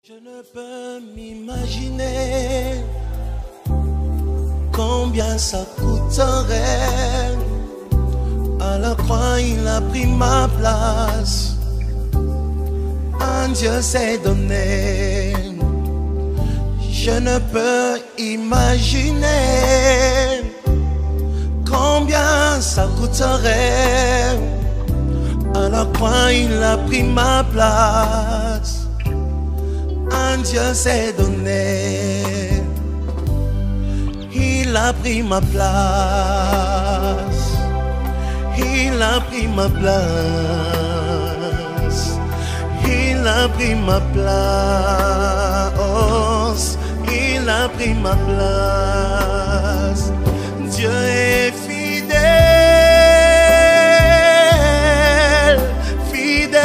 Je ne peux m'imaginer combien ça coûterait. À la croix, il a pris ma place. Un Dieu s'est donné. Je ne peux imaginer combien ça coûterait. À la croix, il a pris ma place. Un Dieu s'est donné. Il a pris ma place. Il a pris ma place. Il a pris ma place. Il a pris ma place. Dieu est fidèle, fidèle.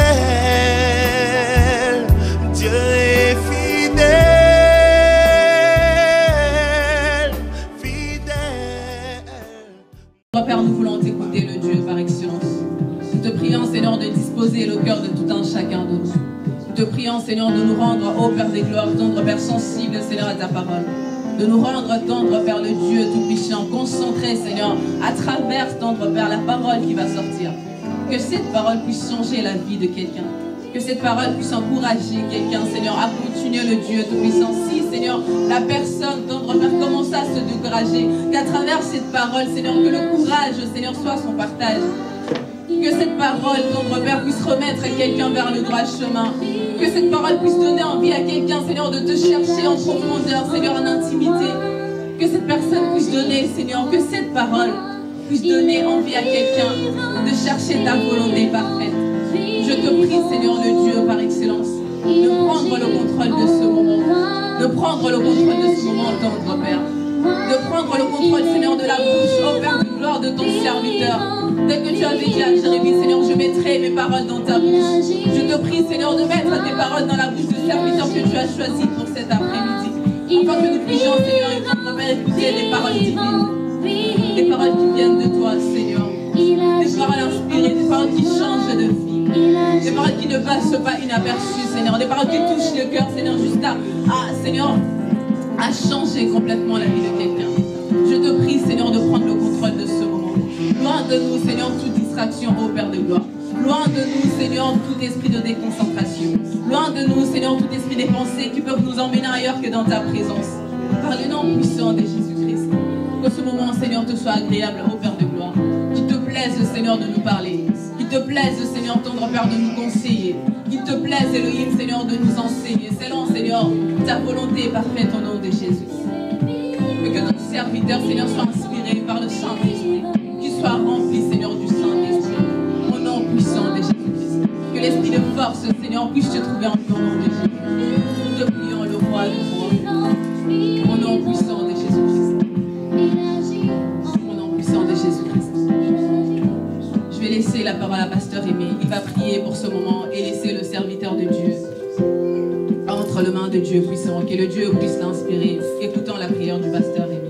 Dieu est fidèle, fidèle. Père, nous voulons t'écouter, le Dieu par excellence. Nous te prions, Seigneur, de disposer le cœur de tout un chacun de nous. Nous te prions, Seigneur, de nous rendre, ô Père des gloires, tendre, Père sensible, Seigneur, à ta parole. De nous rendre, tendre, Père, le Dieu tout-puissant, concentré, Seigneur, à travers, tendre, Père, la parole qui va sortir. Que cette parole puisse changer la vie de quelqu'un. Que cette parole puisse encourager quelqu'un, Seigneur, à continuer le Dieu tout-puissant. Si, Seigneur, la personne, tendre, Père, commence à se décourager, qu'à travers cette parole, Seigneur, que le courage, Seigneur, soit son partage. Que cette parole, tendre, Père, puisse remettre quelqu'un vers le droit chemin. Que cette parole puisse donner envie à quelqu'un, Seigneur, de te chercher en profondeur, Seigneur, en intimité. Que cette personne puisse donner, Seigneur, que cette parole puisse donner envie à quelqu'un de chercher ta volonté parfaite. Je te prie, Seigneur, le Dieu par excellence, de prendre le contrôle de ce moment. De prendre le contrôle de ce moment, tendre, Père. De prendre le contrôle, Seigneur, de la bouche, ô Père de gloire, de ton serviteur. Dès que tu avais dit à Jérémie, Seigneur, je mettrai mes paroles dans ta bouche. Je te prie, Seigneur, de mettre tes paroles dans la bouche du serviteur que tu as choisi pour cet après-midi. Afin que nous puissions, Seigneur, et Père, écouter des paroles divines. Des paroles qui viennent de toi, Seigneur. Des paroles inspirées, des paroles qui changent de vie. Des paroles qui ne passent pas inaperçues, Seigneur. Des paroles qui touchent le cœur, Seigneur, juste Seigneur, à changer complètement la vie de quelqu'un. Je te prie, Seigneur, de prendre le contrôle de ce moment. Loin de nous, Seigneur, toute distraction, ô Père de gloire. Loin de nous, Seigneur, tout esprit de déconcentration. Loin de nous, Seigneur, tout esprit des pensées qui peuvent nous emmener ailleurs que dans ta présence. Par le nom puissant de Jésus-Christ. Que ce moment, Seigneur, te soit agréable, ô Père de gloire. Qu'il te plaise, Seigneur, de nous parler. Qu'il te plaise, Seigneur, tendre Père, de nous conseiller. Qu'il te plaise, Elohim, Seigneur, de nous enseigner. Selon, Seigneur, ta volonté est parfaite au nom de Jésus. Et que notre serviteur, Seigneur, soit inspiré par le Saint-Esprit. Qu'il soit rempli, Seigneur, du Saint-Esprit. Au nom puissant de Jésus-Christ. Que l'esprit de force, Seigneur, puisse te trouver en lui au nom de Jésus. Nous te prions, le roi du roi. Au nom puissant de Jésus-Christ. Au nom puissant de Jésus-Christ. Je vais laisser la parole à Pasteur Aimé. Il va prier pour ce moment et laisser le serviteur de Dieu entre les mains de Dieu puissant. Que le Dieu puisse l'inspirer. Écoutons la prière du Pasteur Aimé.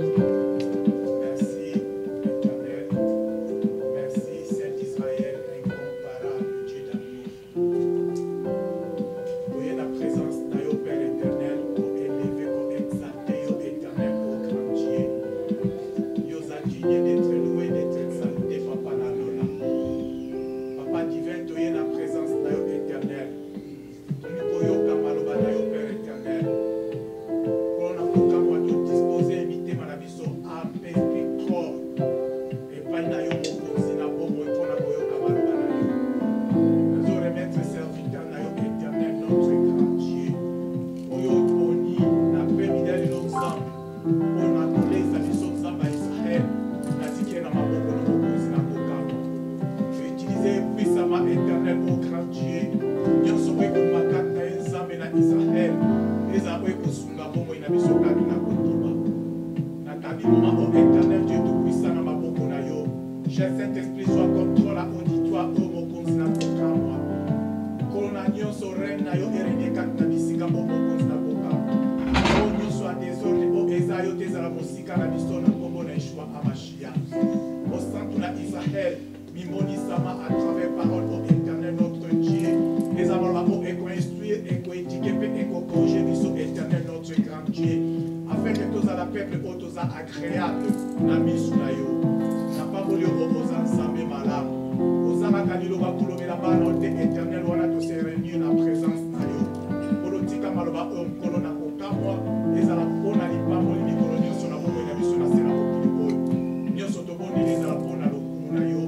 Éco instruire, éco éduquer, éco corriger. agréable na misu na yo. Na pas voulu reposer ensemble malam. Osama kanilo ba kulomela bana ote éternel wana to se réunir na présence na yo. Politika maloba onkolo na kokamwa ezala pona lipamo likolo nyonso na bongo na biso na sena mokili oyo. Nyonso to boni ezala pona lokumu na yo.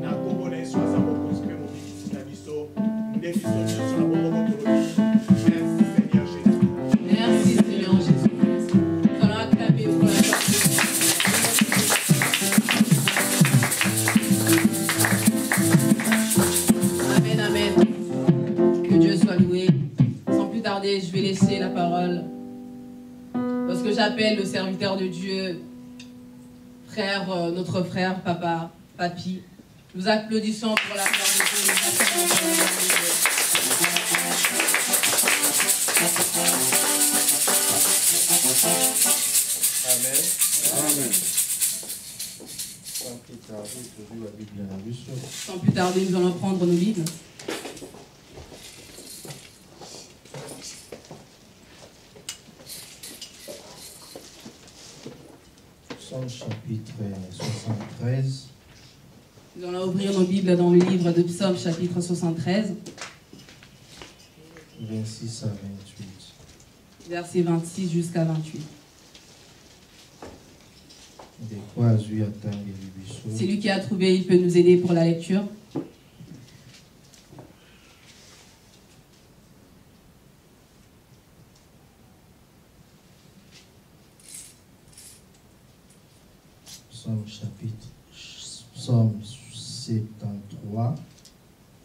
Na kombo na Yesu aza mokonzi mpe mobikisi na biso. Nde biso nyonso na bongo kotolobi. Merci Seigneur Jésus-Christ. Nous allons acclamer pour la gloire de Dieu. Amen, amen. Que Dieu soit loué. Sans plus tarder, je vais laisser la parole. Lorsque j'appelle le serviteur de Dieu, frère, notre frère, papa, papi, nous applaudissons pour la gloire de Dieu. Nous acclamons pour la gloire de Dieu. Amen. Amen. Sans plus tarder, nous allons prendre nos Bibles. Psaume chapitre 73. Nous allons ouvrir nos Bibles dans le livre de Psaume chapitre 73, 26 à 28. versets 26 jusqu'à 28. De quoi azui atteindre les bichons. Celui qui a trouvé, il peut nous aider pour la lecture. Psaume 73,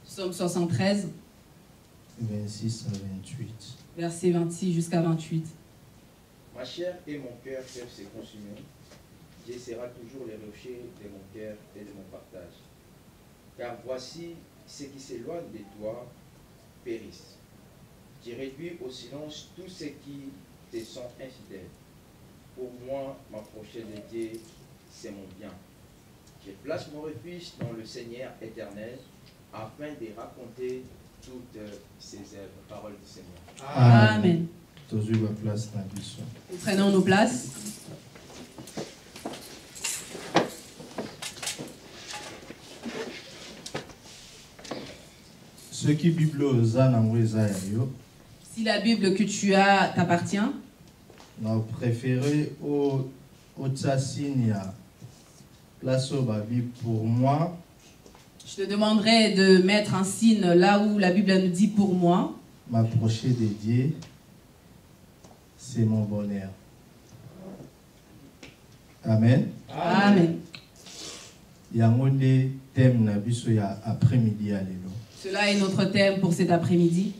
Psaume 73, 26 à 28. versets 26 jusqu'à 28. Ma chair et mon cœur peuvent se consumer. Dieu sera toujours le rocher de mon cœur et de mon partage. Car voici, ceux qui s'éloignent de toi périssent. Tu réduis au silence tous ceux qui te sont infidèles. Pour moi, m'approcher de Dieu, c'est mon bien. Je place mon refuge dans le Seigneur éternel, afin de raconter toutes ses œuvres. Parole du Seigneur. Amen. Toujours la place dans le bichon. Nous prenons nos places. Ce qui Bible aux yo, Si la Bible que tu as t'appartient, n'a préféré au Tsassinia. Place au Bible pour moi. je te demanderai de mettre un signe là où la Bible nous dit pour moi. M'approcher de Dieu, c'est mon bonheur. Amen. Amen. Yango nde thème na biso ya après-midi ya lelo. Cela est notre thème pour cet après-midi.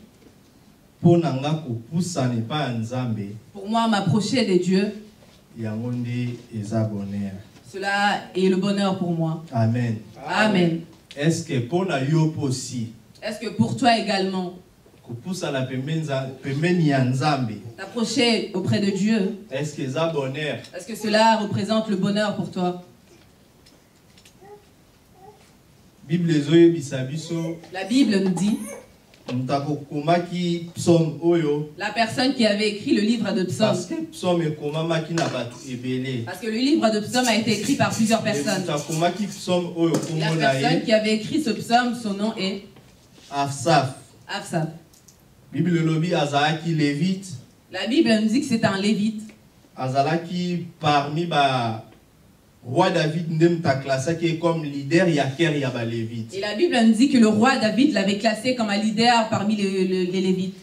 Po nanga kopusa ne pa nzambe, Pour moi, m'approcher de Dieu, yango nde eza bonheur. cela est le bonheur pour moi. Amen. Amen. Est-ce que pour na yo aussi Est-ce que pour toi également, kopusa na pembeni ya nzambe, t'approcher auprès de Dieu, est-ce que eza bonheur? est-ce que cela représente le bonheur pour toi? Bible ezoyebisa biso La Bible nous dit, moto akokomaki psaume oyo la personne qui avait écrit le livre de Psaume, parce que psaume ekomamaki na bato ebele. parce que le livre de Psaume a été écrit par plusieurs personnes. Moto akomaki psaume oyo La kombo na personne ye qui avait écrit ce psaume, son nom est Asaph. Asaph. Bible lobi azalaki lévite, La Bible nous dit que c'est un lévite. azalaki parmi ba roi David nde muta classaki comme leader ya ker ya ba lévite. Et la Bible nous dit que le roi David l'avait classé comme un leader parmi les lévites.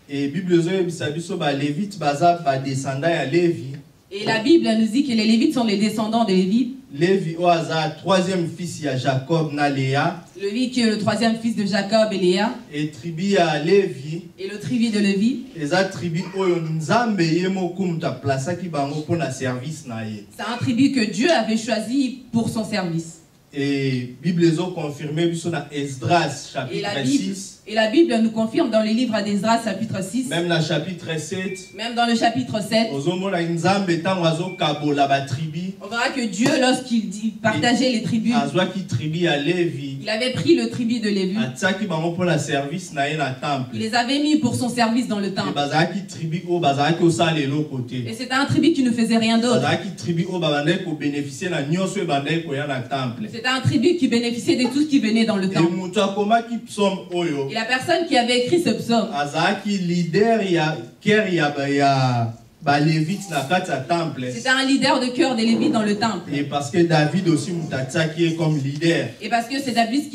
Et Bible zoyebisa biso ba lévite baza ba descendant ya Lévi. Et la Bible nous dit que les lévites sont les descendants de Lévi. Lévi o aza troisième fils ya Jacob na Léa. Lévi qui est le troisième fils de Jacob et Léa. Et tribu ya Lévi Et le tribu de Lévi. eza tribu oyo nzambe ye moko muta plasaki bango pona service na ye. C'est un tribu que Dieu avait choisi pour son service. Et Bible zo confirmé biso na Esdras Et chapitre 6. la Bible nous confirme dans les livres d'Esdras chapitre 6, Même dans chapitre 7. même dans le chapitre 7, Ozomona nzambe tango azokabola ba tribu. on verra que Dieu, lorsqu'il dit partager les tribus, Azwaki tribu ya Lévi. il Il avait pris le tribut de Lévi. atiaki bango pour la service na ye na temple. Il les avait mis pour son service dans le Et temple. bazalaki tribu o bazalaki osala lelo côté. Et c'était un tribut qui ne faisait rien d'autre. bazalaki tribu o babandaki ko bénéficier na nyonso ebandaki koya na temple. C'était un tribut qui bénéficiait de tout ce qui venait dans le Et temple. mutu akomaki psaume oyo Et la personne qui avait écrit ce psaume, azalaki leader ya ker ya balévite na kati ya temple. c'était un leader de cœur des Lévites dans le temple. Et parce que David aussi mutu atiaki ye comme leader. Et parce que c'est David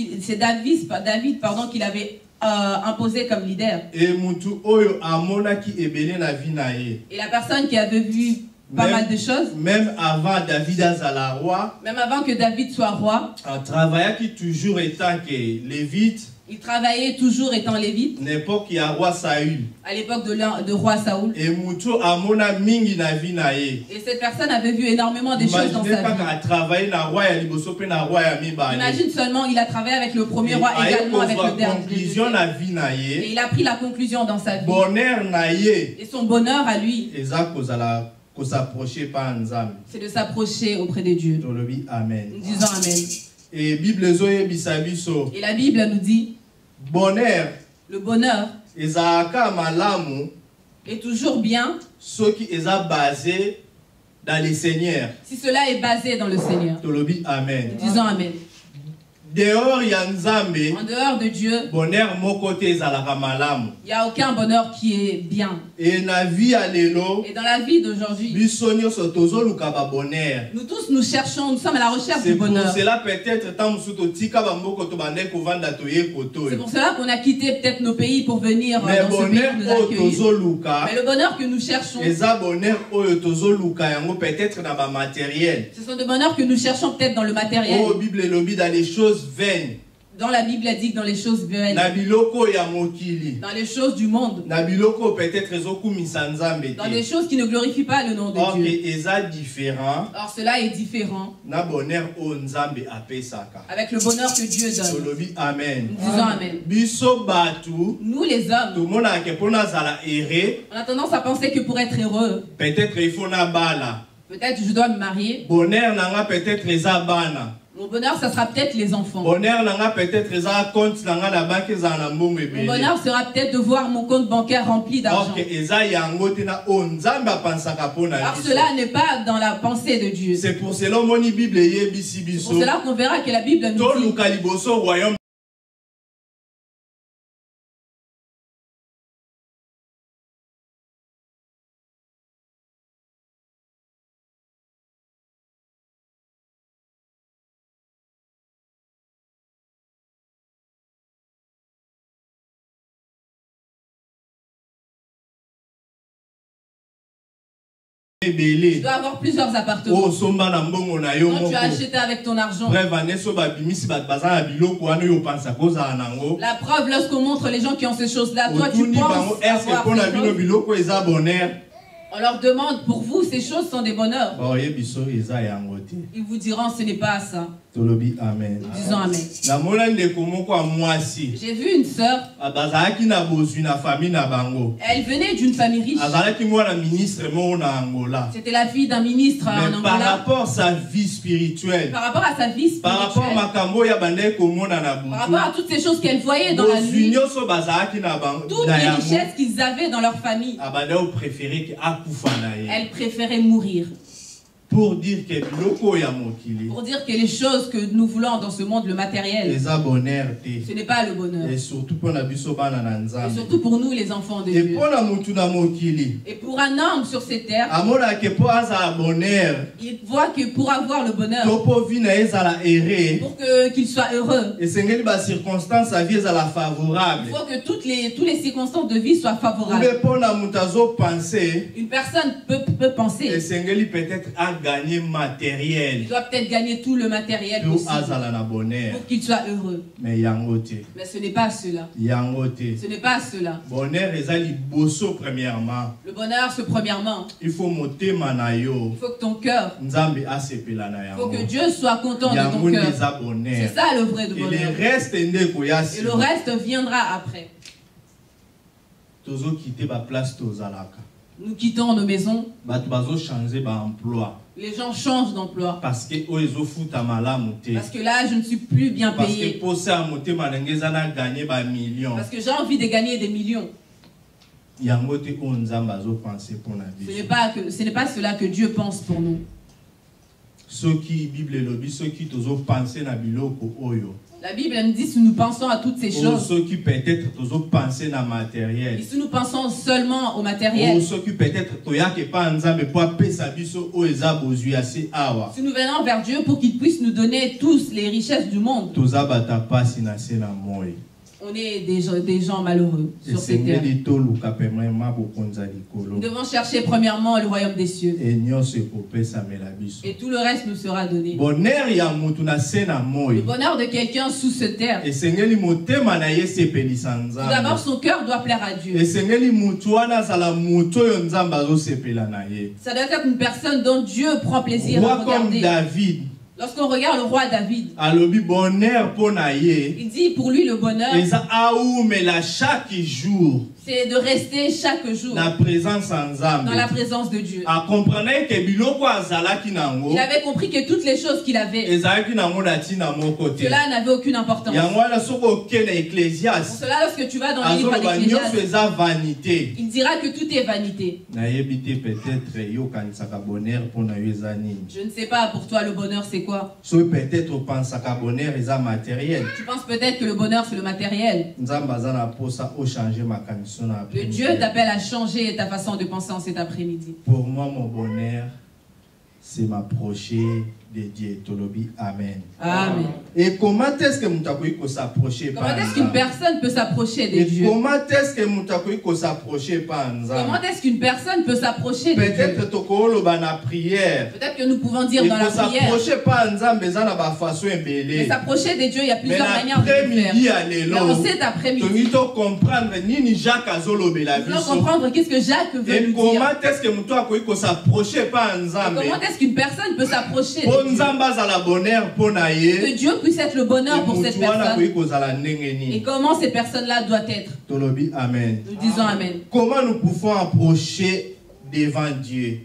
qui l'avait imposé comme leader. Et mutu oyo amonaki ebele na vie na ye. Et la personne qui avait vu pas mal de choses, Même avant David azala roi, même avant que David soit roi, travaillaki toujours étant que Lévite, il travaillait toujours étant lévite, n'importe qui a roi Saül. à l'époque de roi Saoul. Et mutu amona mingi na vie na ye. Et cette personne avait vu énormément de choses dans Imaginez sa pas vie. qu'il a travaillé na roi ya liboso pe na roi ya mibale. Imagine seulement, il a travaillé avec le premier roi, également avec le dernier. conclusion na vie na Et ye. il a pris la conclusion dans sa vie. Bonheur na ye. Et son bonheur à lui, Eza kozala ko s'approcher par Nzambe. c'est de s'approcher auprès de Dieu. Tolobi amen. Nous disons Amen. Et Bible zoye bisabiso. Et la Bible nous dit, Bonheur le bonheur ezalaka malamu est toujours bien soki eza basé dans le Seigneur. si cela est basé dans le Seigneur. Tolobi amen. Nous disons Amen. Dehors ya Nzambe, En dehors de Dieu, bonheur moko te ezalaka malamu. il n'y a aucun bonheur qui est bien. Et na vie ya lelo, Et dans la vie d'aujourd'hui, biso nyonso tozoluka ba bonheur. nous tous nous cherchons, nous sommes à la recherche C'est du pour bonheur. cela peut-être tant musu totika ba mboko to bande kovanda toye koto. C'est pour cela qu'on a quitté peut-être nos pays pour venir Mais dans ce pays bonheur pour nous oyo accueillir. tozoluka, Mais le bonheur que nous cherchons, eza bonheur oyo tozoluka yango peut-être na ba matériel. ce sont des bonheurs que nous cherchons peut-être dans le matériel. Oh Bible lobi dans les choses vaines. Dans la Bible, elle dit que dans les choses vaines, Na biloko ya mokili. dans les choses du monde, Na biloko peut-être ezokumisa Nzambe dans les te. choses qui ne glorifient pas le nom de Or Dieu. que eza différent Or, cela est différent na bonheur oyo Nzambe apesaka. avec le bonheur que Dieu donne. Tolobi amen. Nous disons Amen. Biso batu Nous, les hommes, tomonaka ke mpona azala ere, on a tendance à penser que pour être heureux, peut-être il faut na bala. peut-être je dois me marier. Bonheur nanga peut-être eza bana. Mon bonheur, ça sera peut-être les enfants. Bonheur nanga peut-être eza compte nanga la banque eza na mbongo Mon ebele. bonheur sera peut-être de voir mon compte bancaire rempli Or d'argent. que eza yango te na oyo Nzambe apansaka mpona Alors biso. cela n'est pas dans la pensée de Dieu. C'est pour cela moni Bible yebisi C'est biso. pour cela qu'on verra que la Bible nous dit Toluka liboso royaume tu ebele. dois avoir plusieurs appartements. Oh somba na mbongo na yo Quand tu moko. as acheté avec ton argent. Bref, aneso babimisi bato baza na biloko wana oyo opansa kozala nango. La preuve, lorsqu'on montre les gens qui ont ces choses-là, toi tu Otuni bango, penses est-ce que avoir mpona ces bino choses. biloko eza bonheur? On leur demande, pour vous, ces choses sont des bonheurs. Oyebiso eza yango te. Ils vous diront, ce n'est pas ça. Tolobi amen. Nous disons Amen. Namona ndeko moko ya mwasi. J'ai vu une sœur, Bazalaki na bozwi na famille na bango. elle venait d'une famille riche. Azalaki mwana ministre moko na Angola. C'était la fille d'un ministre en Mais par Angola. rapport à sa vie spirituelle, Par rapport à sa vie par rapport à spirituelle, makambo ya bandeko komona na par rapport à butu, toutes ces choses qu'elle voyait dans la bozwi nuit, nyonso bazalaki na bango toutes na les yango, richesses qu'ils avaient dans leur famille, abanda opréféré ke akufa na ye. elle préférait mourir. Pour dire que biloko ya mokili Pour dire que les choses que nous voulons dans ce monde, le matériel, eza bonheur te. ce n'est pas le bonheur. Et surtout pour na biso bana na Et Nzambe. surtout pour nous, les enfants de Et Dieu. pour na mutu na mokili, Et pour un homme sur ces terres, amona ke po azala bonheur, il voit que pour avoir le bonheur, to po vi na ezala ere, pour qu'il soit heureux, esengeli ba circonstance sa vie ezala il favorable. faut que toutes les circonstances de vie soient favorables. Ube po na mutu azo penser, Une personne peut penser, esengeli peut-être à gagner il matériel doit peut-être gagner tout le matériel pour possible azala na bonheur. pour qu'il soit heureux. Mais yango te. Mais ce n'est pas cela. Yango te. Ce n'est pas cela. Bonheur eza liboso premièrement. Le bonheur, c'est premièrement. Il faut motema na yo. Il faut que ton cœur, Nzambe asepela na il faut yango. que Dieu soit content de Yango ton cœur. eza bonheur. C'est ça le vrai de Et le bonheur. reste ndeko ya Et le reste viendra après. tozo quitter ba place tozalaka. nous quittons nos maisons, bato bazo changer ba emploi les gens changent d'emploi. parce que oezo futa malamu te. Parce que là, je ne suis plus bien Parce que payé. pour ça motema ndengeza na gagner ba millions. Parce que j'ai envie de gagner des millions. Yango te o nzamba zo penser pour na Ce biso. n'est pas cela que Dieu pense pour nous. Ceux qui Bible lobi ceux qui tozo penser na biloko oyo. La Bible nous dit si nous pensons à toutes ces Ou choses, ceux qui peut-être tozo penser na matériel. et si nous pensons seulement au matériel, Ou ceux qui peut-être toyake pa nzambe po apesa biso o eza bozwi ase awa. si nous venons vers Dieu pour qu'il puisse nous donner tous les richesses du monde, Toza bata pasi na se na moi. on est des gens malheureux sur cette terre. Esengeli toluka pemema bokonza likolo. Nous devons chercher premièrement le royaume des cieux. Et nyonso ekopesa mela biso. Et tout le reste nous sera donné. Bonheur ya mutu na se na moi. Le bonheur de quelqu'un sous cette terre, Esengeli motema na ye sepelisa tout d'abord nzambe. son cœur doit plaire à Dieu. Esengeli mutu wana azala mutu oyo nzambe azosepela na ye. Ça doit être une personne dont Dieu prend plaisir à Roi comme regarder. David Lorsqu'on regarde le roi David, alobi bonheur mpo na ye il dit pour lui le bonheur, eza aumela chaque jour c'est de rester chaque jour na présence ya dans la nzambe. présence de Dieu. Akomprendre ke biloko azalaki nango Il avait compris que toutes les choses qu'il avait, ezalaki nango na ntina moko te. cela n'avait aucune importance. Yango wana soki okende Pour Ecclésiaste cela, lorsque tu vas dans le livre azoloba nyonso d'Ecclésiaste, eza vanité. il dira que tout est vanité. Nayebi te peut-être yo okanisaka bonheur mpo na yo eza nini. Je ne sais pas pour toi le bonheur c'est quoi. Soki peut-être opensaka bonheur eza matériel. Tu penses peut-être que le bonheur c'est le matériel. Nzambe aza na posa ochange makaniso na Le après-midi. Dieu t'appelle à changer ta façon de penser en cet après-midi. Pour moi, mon bonheur, c'est m'approcher de Dieu. Tolobi, amen. Amen. Et comment est-ce que Moutakoui peut s'approcher par Comment est-ce qu'une personne peut s'approcher de Et Dieu? comment est-ce que Moutakoui peut s'approcher par Comment est-ce qu'une personne peut s'approcher de Dieu? Peut-être que la prière. Peut-être que nous pouvons dire Il dans la faut prière. s'approcher par Nzambe eza na ba façon Mais embelé. s'approcher de Dieu, il y a Mais plusieurs manières de le l'après-midi faire. à Mais l'élo. en cet après-midi, Tu dois comprendre nini Jacques azolobela nous devons biso. comprendre qu'est-ce que Jacques veut Et nous comment dire. est-ce que Moutakoui peut s'approcher par Et Nzambe? comment est-ce qu'une personne peut s'approcher Po de Dieu? Nzambe azala bonheur po na ye. Que Dieu puisse être le bonheur pour cette personne. Et Et comment ces personnes-là doivent être? Tolobi amen. Nous disons Amen. Comment nous pouvons approcher devant Dieu?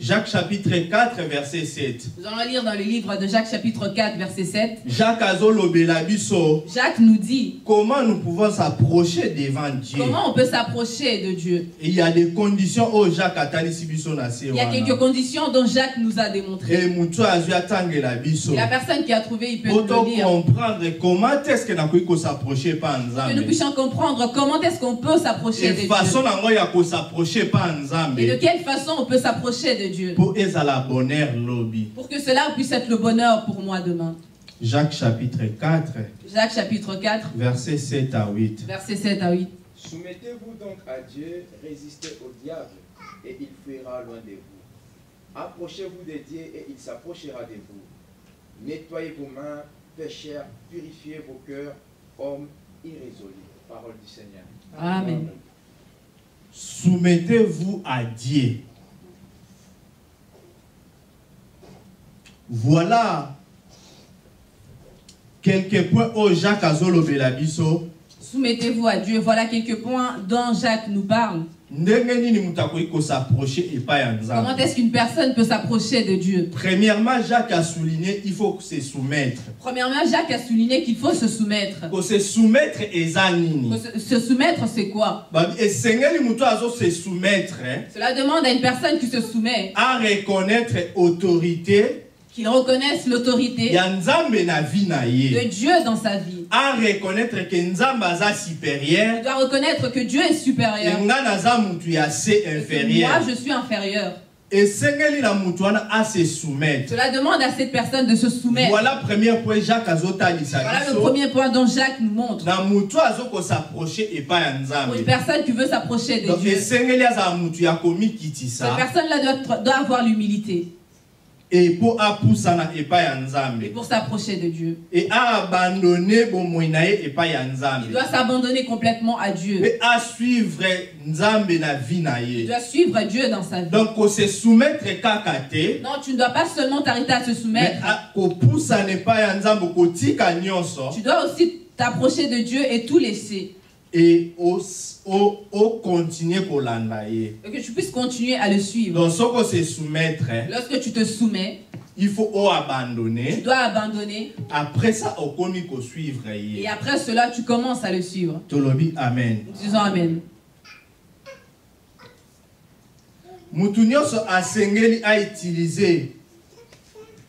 Jacques chapitre 4 verset 7. Nous allons lire dans le livre de Jacques chapitre 4 verset 7. Jacques azolobela biso. Jacques nous dit Comment nous pouvons s'approcher devant Dieu? comment on peut s'approcher de Dieu. Et il y a des conditions où Jacques atalisi biso na se Il y a quelques wana. conditions dont Jacques nous a démontré. Et mutu azwi atangela biso. Et la personne qui a trouvé, il peut Pour nous le lire. comprendre comment est-ce que nakoki ko s'approcher par Que nous Nzambe. puissions comprendre comment est-ce qu'on peut s'approcher Et de façon Dieu. nango ya ko s'approcher par Nzambe. Et de quelle façon on peut s'approcher de Dieu. Pour ezala bonheur lobby. Pour que cela puisse être le bonheur pour moi demain. Jacques chapitre 4, Jacques chapitre 4, versets 7 à 8. versets 7 à 8. Soumettez-vous donc à Dieu, résistez au diable, et il fuira loin de vous. Approchez-vous de Dieu, et il s'approchera de vous. Nettoyez vos mains, pécheurs, purifiez vos cœurs, hommes irrésolus. Parole du Seigneur. Amen. Soumettez-vous à Dieu. Voilà quelques points où Jacques azolobela biso. Soumettez-vous à Dieu. Voilà quelques points dont Jacques nous parle. Ndenge nini mutu akoki ko s'approcher epai ya Comment Nzambe. est-ce qu'une personne peut s'approcher de Dieu? Premièrement, Jacques a souligné il faut se soumettre. Premièrement, Jacques a souligné qu'il faut se soumettre. Ko se soumettre eza nini? Se soumettre, c'est quoi? Esengeli mutu azo se soumettre Cela demande à une personne qui se soumet à reconnaître autorité qu'il reconnaisse l'autorité ya Nzambe na vie na de ye. Dieu dans sa vie. À reconnaître que Nzambe aza Il supérieur. doit reconnaître que Dieu est supérieur. Nga naza mutu ya se Et que inférieur. moi, je suis inférieur. Esengeli na mutu wana a se soumettre. Cela demande à cette personne de se soumettre. Voilà premier point Jacques azotalisa Voilà le biso. premier point dont Jacques nous montre. Na mutu azoko s'approcher epai ya Pour une Nzambe. personne qui veut s'approcher de Donc Dieu, esengeli azala mutu ya cette komikitisa. personne-là doit avoir l'humilité. Et pour apusana epai ya Et Nzambe. pour s'approcher de Dieu, Et à abandonner bomoi na ye epai ya il Nzambe. doit s'abandonner complètement à Dieu. Et à suivre Nzambe na vie na Il ye. doit suivre Dieu dans sa vie. Donc ko se soumettre kaka te. Non, tu ne dois pas seulement t'arrêter à se Mais soumettre. ko pusana epai ya Nzambe kotika nyonso. Tu dois aussi t'approcher de Dieu et tout laisser. et au continuer pour l'endayer. Et que tu puisses continuer à le suivre. Donc, ce qu'on se soumettre, Lorsque tu te soumets, il faut abandonner. tu dois abandonner. Après ça, on connaît qu'on suivre. Et après cela, tu commences à le suivre. Tolobi, amen. Nous disons amen. Moutounioso a sengeli a utilisé.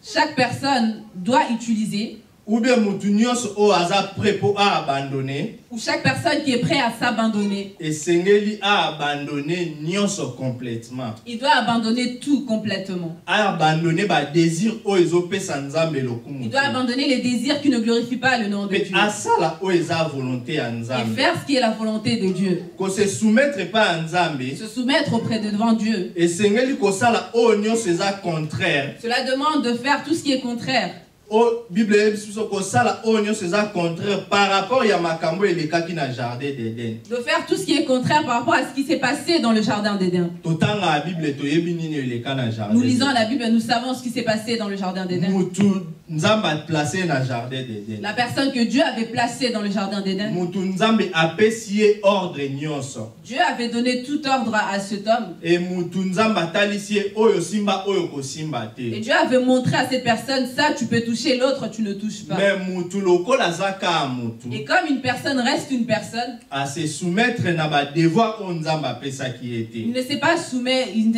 Chaque personne doit utiliser, Ou bien Moutounioso o aza prêt pour abandonner. ou chaque personne qui est prêt à s'abandonner, Et sengeli a abandonné nyoso complètement. il doit abandonner tout complètement. A abandonné ba désir o ezope sanzambe Il lokumu. doit abandonner les désirs qui ne glorifient pas le nom de Mais Dieu. à ça la o eza volonté Et anzambe. faire ce qui est la volonté de Dieu. Ko se soumettre pas anzambe. Se soumettre auprès de devant Dieu. Et sengeli ko sala o nyoso eza contraire. Cela demande de faire tout ce qui est contraire. O Bible ebiso ko sala o nyoso eza contraire par rapport ya makambo elekaki na jardin d'Éden. De faire tout ce qui est contraire par rapport à ce qui s'est passé dans le jardin d'Éden. Totanga la Bible toyebi nini eleka na jardin. Nous lisons la Bible, nous savons ce qui s'est passé dans le jardin d'Éden. Mutu nzamba placé na jardin d'Éden. La personne que Dieu avait placée dans le jardin d'Éden. Mutu nzambe apesi ordre nyonso. Dieu avait donné tout ordre à cet homme. Et mutu nzamba talisi oyo simba oyo ko simba Et te. Dieu avait montré à cette personne, ça tu peux toucher, l'autre tu ne touches pas. Mais mutu lokola zaka mutu. Et comme une personne reste une personne, À se soumettre na ba devoir on nzamba pesa ki il était. ne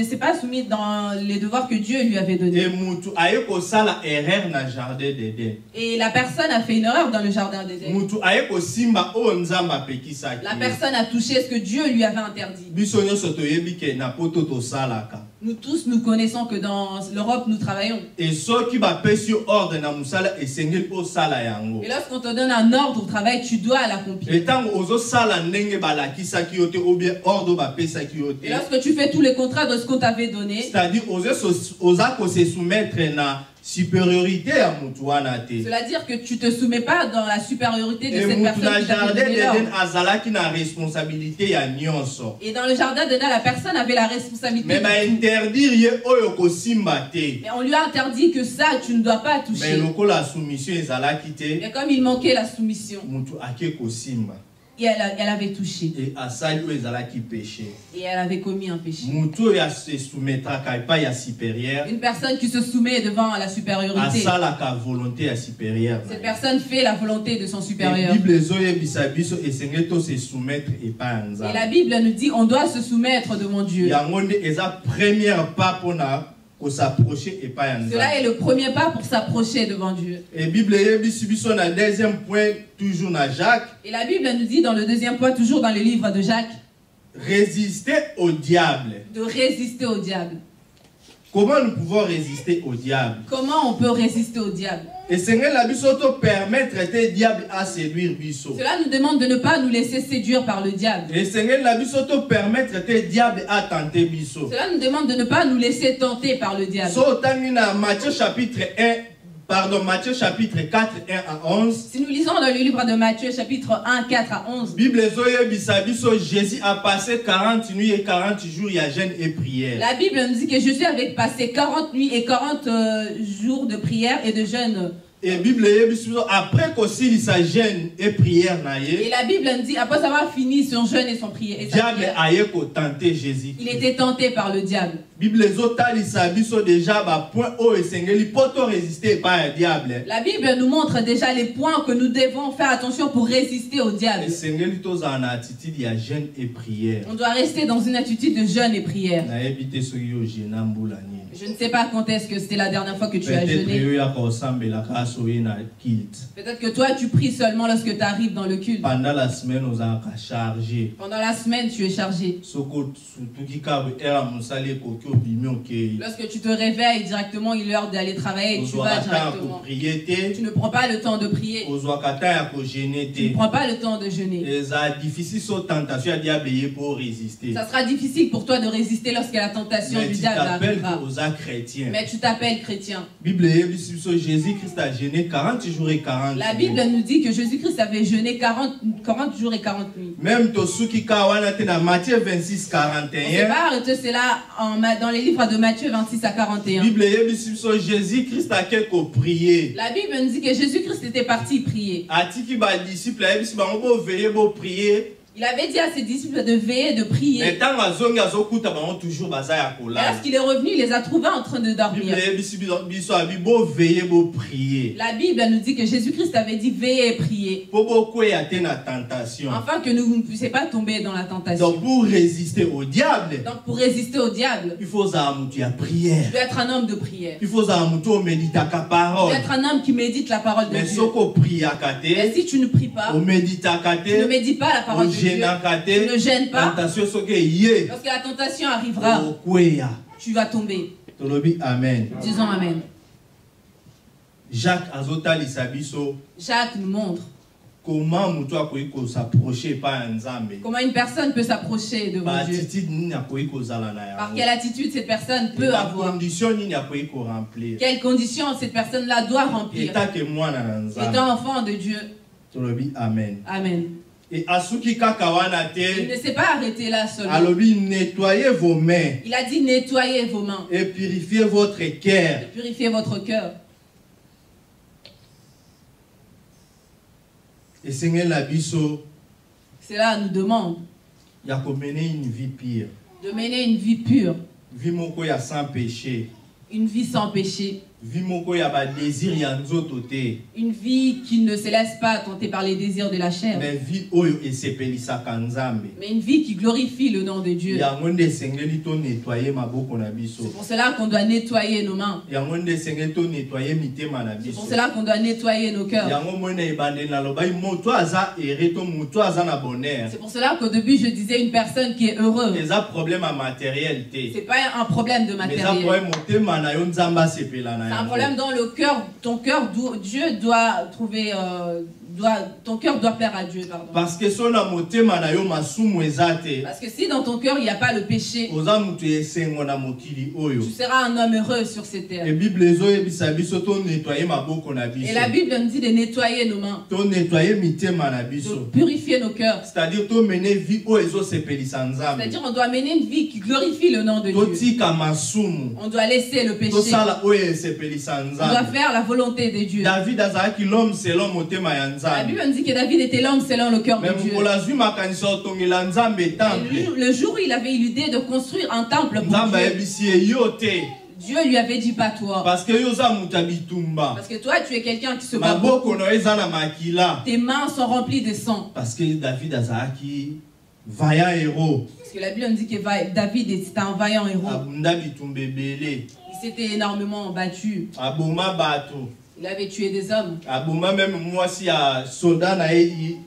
s'est pas soumis dans les devoirs que Dieu lui avait Et donnés. mutu ayeko sala erreur na jardin d'Éden. Et la personne a fait une erreur dans le jardin d'Éden. Mutu ayeko simba oyo nzamba pekisa ki. La personne a touché ce que Dieu lui avait interdit. Biso nyonso toyebi ke na poto tosalaka. Nous tous, nous connaissons que dans l'Europe, nous travaillons. Et ceux qui va pécher ordre na musala esengeli o sala yango. Et lorsqu'on te donne un ordre au travail, tu dois l'accomplir. Et tant ozo sala ndenge balakisa ki yote ou bien ordre ba pesa ki yote. Et lorsque tu fais tous les contrats de ce qu'on t'avait donné, C'est-à-dire oza ko se soumettre na supériorité à mutu wana te. cela veut dire que tu ne te soumets pas dans la supériorité de Et cette mutu personne na qui t'a jardin donné l'ordre. d'Éden azalaki na responsabilité ya nyonso. Et dans le jardin d'Éden, la personne avait la responsabilité. Mais de ba tout. interdire ye oyo ko simba te. Mais on lui a interdit que ça, tu ne dois pas Mais toucher. lokola soumission ezalaki te, Mais comme il manquait la soumission, mutu ake ko simba. et elle avait touché. Et asali oyo ezalaki péché. Et elle avait commis un péché. Mutu ya se soumettra ka pa ya supérieur. Une personne qui se soumet devant la supériorité, Asala ka volonté ya supérieur. cette personne fait la volonté de son Et supérieur. Bible ezoyebisa biso esengeli to se soumettre epai ya Et la Nzambe. Bible nous dit on doit se soumettre devant Dieu. Yango nde eza première pas mpona s'approcher epai ya Cela Nzambe. est le premier pas pour s'approcher devant Dieu. Et Bible eyebisi biso na deuxième point toujours na Jacques, Et la Bible nous dit dans le deuxième point, toujours dans le livre de Jacques, résister au diable. de résister au diable. Comment nous pouvons résister au diable? Comment on peut résister au diable? Esengeli na biso to permettre te diable à séduire biso. Cela nous demande de ne pas nous laisser séduire par le diable. Esengeli na biso to permettre te diable à tenter biso. Cela nous demande de ne pas nous laisser tenter par le diable. So otangi na Matthieu chapitre 4, 1 à 11. Si nous lisons dans le livre de Matthieu, chapitre 1, 4 à 11, Bible ezoyebisa biso Jésus a passé 40 nuits et 40 jours, il y a jeûne et prière. la Bible nous dit que Jésus avait passé 40 nuits et 40 jours de prière et de jeûne. Et Bible eyebisa biso après kosilisa jeûne et prière na Et ye, la Bible nous dit, après avoir fini son jeûne et son prière, et sa diable prière, aye ko tenter Jésus. il était tenté par le diable. Bible ezotalisa biso déjà ba point oyo esengeli poto résister par le diable. La Bible nous montre déjà les points que nous devons faire attention pour résister au diable. Esengeli tozala na attitude ya jeûne et prière. On doit rester dans une attitude de jeûne et prière. Nayebi te soki yo jeûne mbula nini. Je ne sais pas quand est-ce que c'était la dernière fois que tu as Peut-être jeûné. yo ya kosambelaka soki na kilt. Peut-être que toi, tu pries seulement lorsque tu arrives dans le culte. Pendant la semaine ozalaka chargé. Pendant la semaine, tu es chargé. Soko tuki ka era musali ekoki obimi okei. Lorsque tu te réveilles directement, il est l'heure d'aller travailler et tu vas Ozwaka temps directement. ko prier te. Tu ne prends pas le temps de prier. Ozwaka temps ya ko jeûner Tu ne te. prends pas le temps de jeûner. Eza difficile so tentation ya diable ye pour résister. Ça sera difficile pour toi de résister lorsque la tentation Mais du tu diable t'appelles arrivera. que oza chrétien. Mais tu t'appelles chrétien. Bible eyebisi biso Jésus-Christ a jeûné 40 jours et 40 La jours. Bible nous dit que Jésus-Christ avait jeûné 40 jours et 40 nuits. Même tosuki ka wana te na Matthieu 26 On ne s'est 41. pas arrêté cela dans les livres de Matthieu 26 à 41. Bible eyebisi biso Jésus-Christ a ko prier. La Bible nous dit que Jésus-Christ était parti prier. Atiki ba disciple eyebisi bango bo veiller bo prier Il avait dit à ses disciples de veiller, de prier. Mais Et lorsqu'il est revenu, il les a trouvés en train de dormir. La Bible nous dit que Jésus-Christ avait dit veiller et prier. Afin que nous ne puissions pas tomber dans la tentation. Donc pour résister au diable, il faut prière. tu dois être un homme de prière. Il faut méditer la Tu parole. dois être un homme qui médite la parole de Mais Dieu. Et si tu ne pries pas, tu ne médites pas la parole de Dieu, tu ne gênes pas. Lorsque la tentation arrivera, tu vas tomber. Amen. Disons Amen. Jacques Azotali Sabiso, Jacques nous montre comment une personne peut s'approcher devant Dieu. Par quelle attitude cette personne peut avoir. Quelles conditions cette personne-là doit remplir. Étant enfant de Dieu. Amen. Amen. Et Asuki Kakawanate, Il ne s'est pas arrêté là seulement. Nettoyez vos mains. Il a dit nettoyez vos mains. Et purifiez votre cœur. Et purifiez votre cœur. Et Seigneur Labiso, Cela nous demande il y a mener une vie pire. de mener une vie pure. Vie moko ya sans péché. Une vie sans péché. Vie moko ya ba désir ya nzoto te. Une vie qui ne se laisse pas tenter par les désirs de la chair. Mais vie oyo esepelisaka Nzambe. Mais une vie qui glorifie le nom de Dieu. Ya ngonde sengeli to nettoyer maboko na biso. C'est pour cela qu'on doit nettoyer nos mains. Ya ngonde sengeli to nettoyer mitema na C'est biso. pour cela qu'on doit nettoyer nos cœurs. Ya ngomone ebande na lobai moto aza ereto moto aza na bonheur. C'est pour cela qu'au début je disais une personne qui est heureuse. Les problème à matériel te. C'est pas un problème de Mais matériel. problème motema na yo Nzamba sepela na. C'est un problème dans le cœur. Ton cœur, Dieu doit trouver, ton cœur doit plaire à Dieu. Pardon. Parce que son motema na yo masumu ezate. Parce que si dans ton cœur il n'y a pas le péché, Oza mutu esengo na mokili oyo. tu seras un homme heureux sur cette terre. Et Bible ezo ebisa biso to nettoyer maboko na biso. Et la Bible nous dit de nettoyer nos mains, To nettoyer mitema na de biso. purifier nos cœurs. C'est-à-dire to mener vie oyo ezo sepelisa Nzambe. C'est-à-dire on doit mener une vie qui glorifie le nom de To Dieu. tika masumu. On doit laisser le péché. To sala oyo sepelisa On doit Nzambe. faire la volonté de Dieu. David azalaki l'homme selon motema ya La Nzambe. Bible nous dit que David était l'homme selon le cœur de Même Dieu. pour la zui makanisa otongela Nzambe temple. Et le jour où il avait eu l'idée de construire un temple pour Nzambe Dieu, ebisi yo te. Dieu lui avait dit pas toi. Parce que yo za mutabitumba. Parce que toi tu es quelqu'un qui se bat Maboko beaucoup. no eza na makila. Tes mains sont remplies de sang. Parce que David azalaki vaillant héros. Parce que la Bible nous dit que David était un vaillant héros. Abunda bitumba ebele. Il s'était énormément battu. Aboma bato. Il avait tué des hommes. Aboma même mwasi ya soldat na ye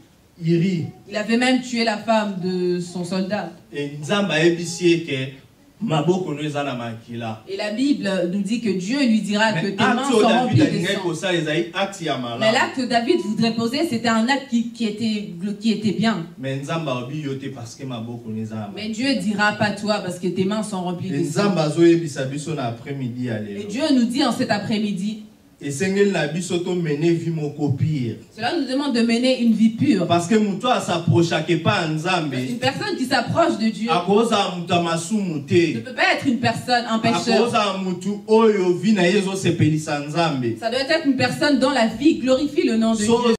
iri. Il avait même tué la femme de son soldat. Et Nzamba ebisi ke maboko no eza na makila. Et la Bible nous dit que Dieu lui dira que Mais tes mains acte sont David remplies de alingai sang. kosa ezali acte ya Mais malamu. l'acte que David voudrait poser, c'était un acte qui était bien. Mais Nzamba obi yo te parce que maboko no eza na. Mais Dieu dira pas toi parce que tes mains sont remplies Et de sang. Nzamba zo yebisa biso na après-midi ya Et lelo. Dieu nous dit en cet après-midi, Esengeli na biso to mener vie moko pire. cela nous demande de mener une vie pure. Parce que muto s'approchake pas Nzambe. Une personne qui s'approche de Dieu Akoza mutu masumu ne te. peut pas être une personne, un pécheur. Akoza mutu oyo vi na yezo sepelisa Nzambe. Ça doit être une personne dont la vie glorifie le nom de So Dieu.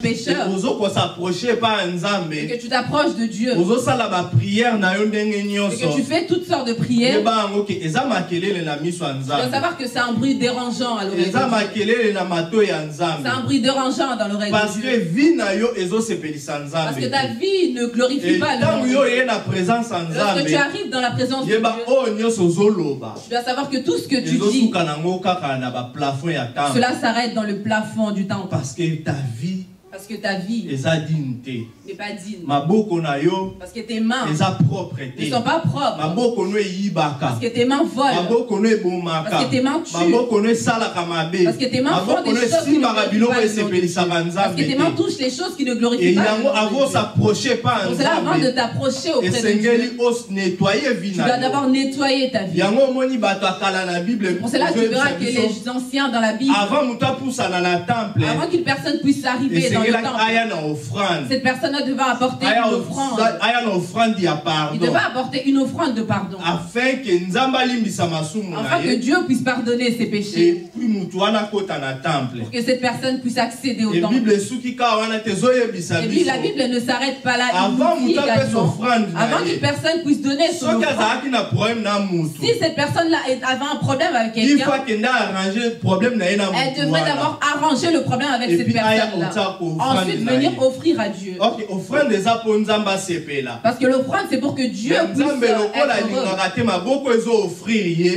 Pécheur. ozo ko s'approcher pas Et Nzambe. que tu t'approches de Dieu. Ozo sala ba prière na yo ndenge Et nyonso. que tu fais toutes sortes de prières. Yeba ngo ke eza makelele na miso ya Tu dois Nzambe. savoir que c'est un bruit dérangeant à l'oreille de Eza Dieu. makelele na mato ya C'est un Nzambe. bruit dérangeant dans l'oreille Parce de que Dieu. vie na yo ezo sepelisa Parce que Nzambe. ta vie ne glorifie Et pas le tant nom de yo Dieu. ye na présence ya Lorsque tu Nzambe. arrives dans la présence de Yeba Dieu, oyo nyonso ozoloba. tu dois savoir que tout ce que tu dis, Ezosuka nango kaka na ba plafond ya temple. cela s'arrête dans le plafond du temple. Parce que ta vie Parce que ta vie eza dignité. n'est pas digne. Maboko na yo Parce que tes mains eza propreté. ne sont pas propres. Maboko no eyibaka. Parce que tes mains volent. Maboko no ebomaka. Parce que tes mains tuent. Maboko no esalaka mabe. Parce que tes mains font Maboko des no choses qui ne esimbaka glorifient biloko pas le nom de Dieu. esepelisaka Parce Nzambe que tes mains te. touchent les choses qui ne Et glorifient pas le yango nom de avant Dieu. s'approcher pas Pour cela, avant de Nzambe. t'approcher auprès de Esengeli Dieu, os nettoyer vie tu na dois yo. d'abord nettoyer ta vie. Yango omoni bato akala na Bible. Pour cela, tu verras que les anciens dans la Bible, Avant muta pusana na temple. avant qu'une personne puisse arriver dans dans le temple. Cette personne-là devait apporter une offrande. Il devait apporter une offrande de pardon. Afin que Dieu puisse pardonner ses péchés. Pour que cette personne puisse accéder au temple. Et puis la Bible ne s'arrête pas là. Avant qu'une personne puisse donner son offrande. Si cette personne-là avait un problème avec quelqu'un, elle devrait d'abord arranger le problème avec cette personne-là. Ensuite venir offrir à Dieu. Parce que l'offrande c'est pour que Dieu puisse être heureux.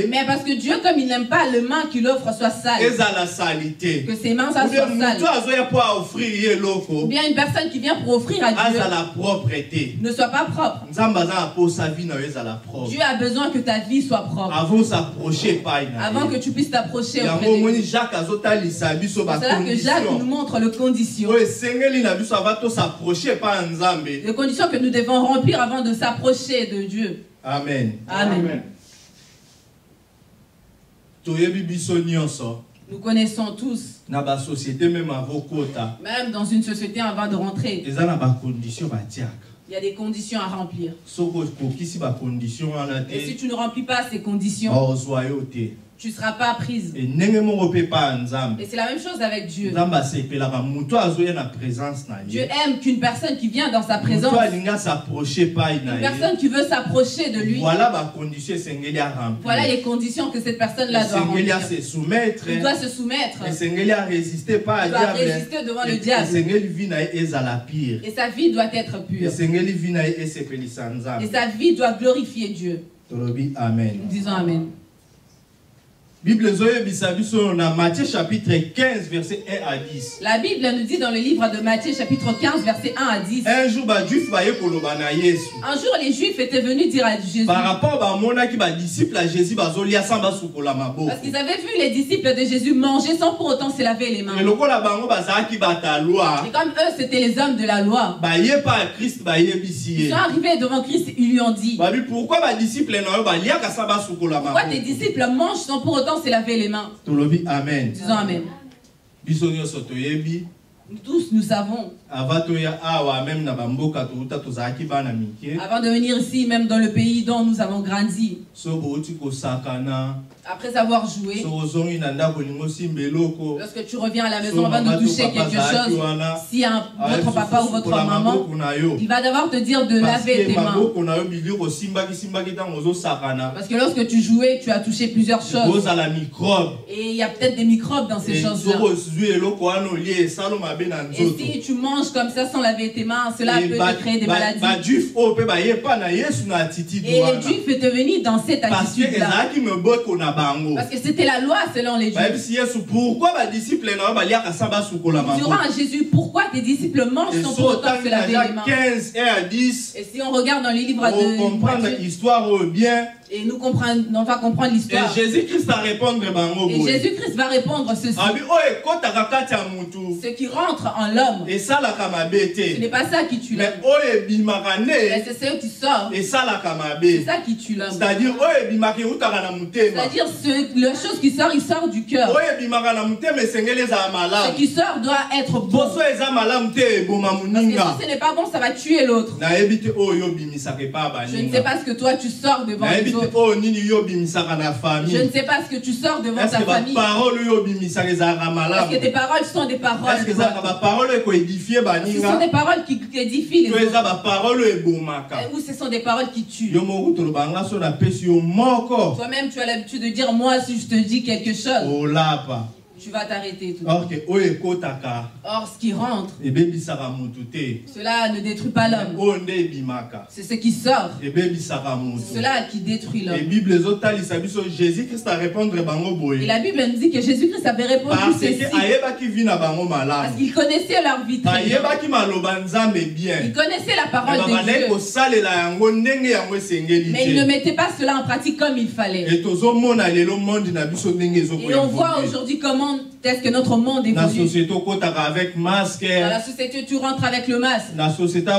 Mais parce que Dieu, comme il n'aime pas le main qu'il offre soit sale, que ses mains soient sales, ou bien une personne qui vient pour offrir à Dieu ne soit pas propre. Dieu a besoin que ta vie soit propre avant que tu puisses t'approcher auprès de lui. C'est là que Jacques nous montre les conditions. Les conditions que nous devons remplir avant de s'approcher de Dieu. Amen. Amen. Nous connaissons tous, même dans une société avant de rentrer, il y a des conditions à remplir. Et si tu ne remplis pas ces conditions, tu ne seras pas prise. Et c'est la même chose avec Dieu. Dieu aime qu'une personne qui vient dans sa présence, une personne qui veut s'approcher de lui. Voilà les conditions que cette personne-là doit remplir. Il doit se soumettre. Il doit résister devant le diable. Et sa vie doit être pure. Et sa vie doit glorifier Dieu. Amen. Nous disons Amen. Bible Matthieu chapitre 15 verset 1 à 10. La Bible nous dit dans le livre de Matthieu chapitre 15 verset 1 à 10. Un jour les Juifs étaient venus dire à Jésus. Par rapport à disciples à Jésus, parce qu'ils avaient vu les disciples de Jésus manger sans pour autant se laver les mains. Et comme eux c'était les hommes de la loi, ils sont arrivés devant Christ et ils lui ont dit, pourquoi tes disciples mangent sans pour autant se laver les mains? Amen. Disons Amen. Nous tous, nous savons. Avant de venir ici, même dans le pays dont nous avons grandi, après avoir joué, lorsque tu reviens à la maison avant de toucher quelque chose, si votre papa ou votre maman, il va d'abord te dire de laver tes mains. Parce que lorsque tu jouais, tu as touché plusieurs choses. Et il y a peut-être des microbes dans ces choses-là. Et si tu manges comme ça sans laver tes mains, cela peut te créer des maladies. Et les Juifs étaient venus dans cette attitude-là. Parce que c'était la loi selon les Juifs. Nous dirons à Jésus, pourquoi tes disciples mangent sans pour autant se laver les mains? Et si on regarde dans les livres de l'histoire bien, et on va comprendre l'histoire. Et Jésus-Christ va répondre ceci. Ce qui rentre en l'homme, ce n'est pas ça qui tue l'homme. Mais c'est ce qui sort. C'est ça qui tue l'homme. C'est-à-dire la chose qui sort, il sort du cœur. Ce qui sort doit être bon. Parce que si ce n'est pas bon, ça va tuer l'autre. Je ne sais pas ce que toi tu sors devant les autres. Je ne sais pas ce que tu sors devant ta famille. Est-ce que tes paroles sont des paroles bonnes? Ce sont des paroles qui édifient les autres. Ou ce sont des paroles qui tuent. Toi-même tu as l'habitude de dire, moi si je te dis quelque chose, tu vas t'arrêter tout. Or, ce qui rentre, cela ne détruit pas l'homme. C'est ce qui sort. C'est cela qui détruit l'homme. Et la Bible nous dit que Jésus-Christ avait répondu ceci. Parce qu'il connaissait leur vie très bien. Il connaissait la parole de Dieu. Mais il ne mettait pas cela en pratique comme il fallait. Et on voit aujourd'hui comment est-ce que notre monde La évolue. société avec masque. Dans la société, tu rentres avec le masque. La société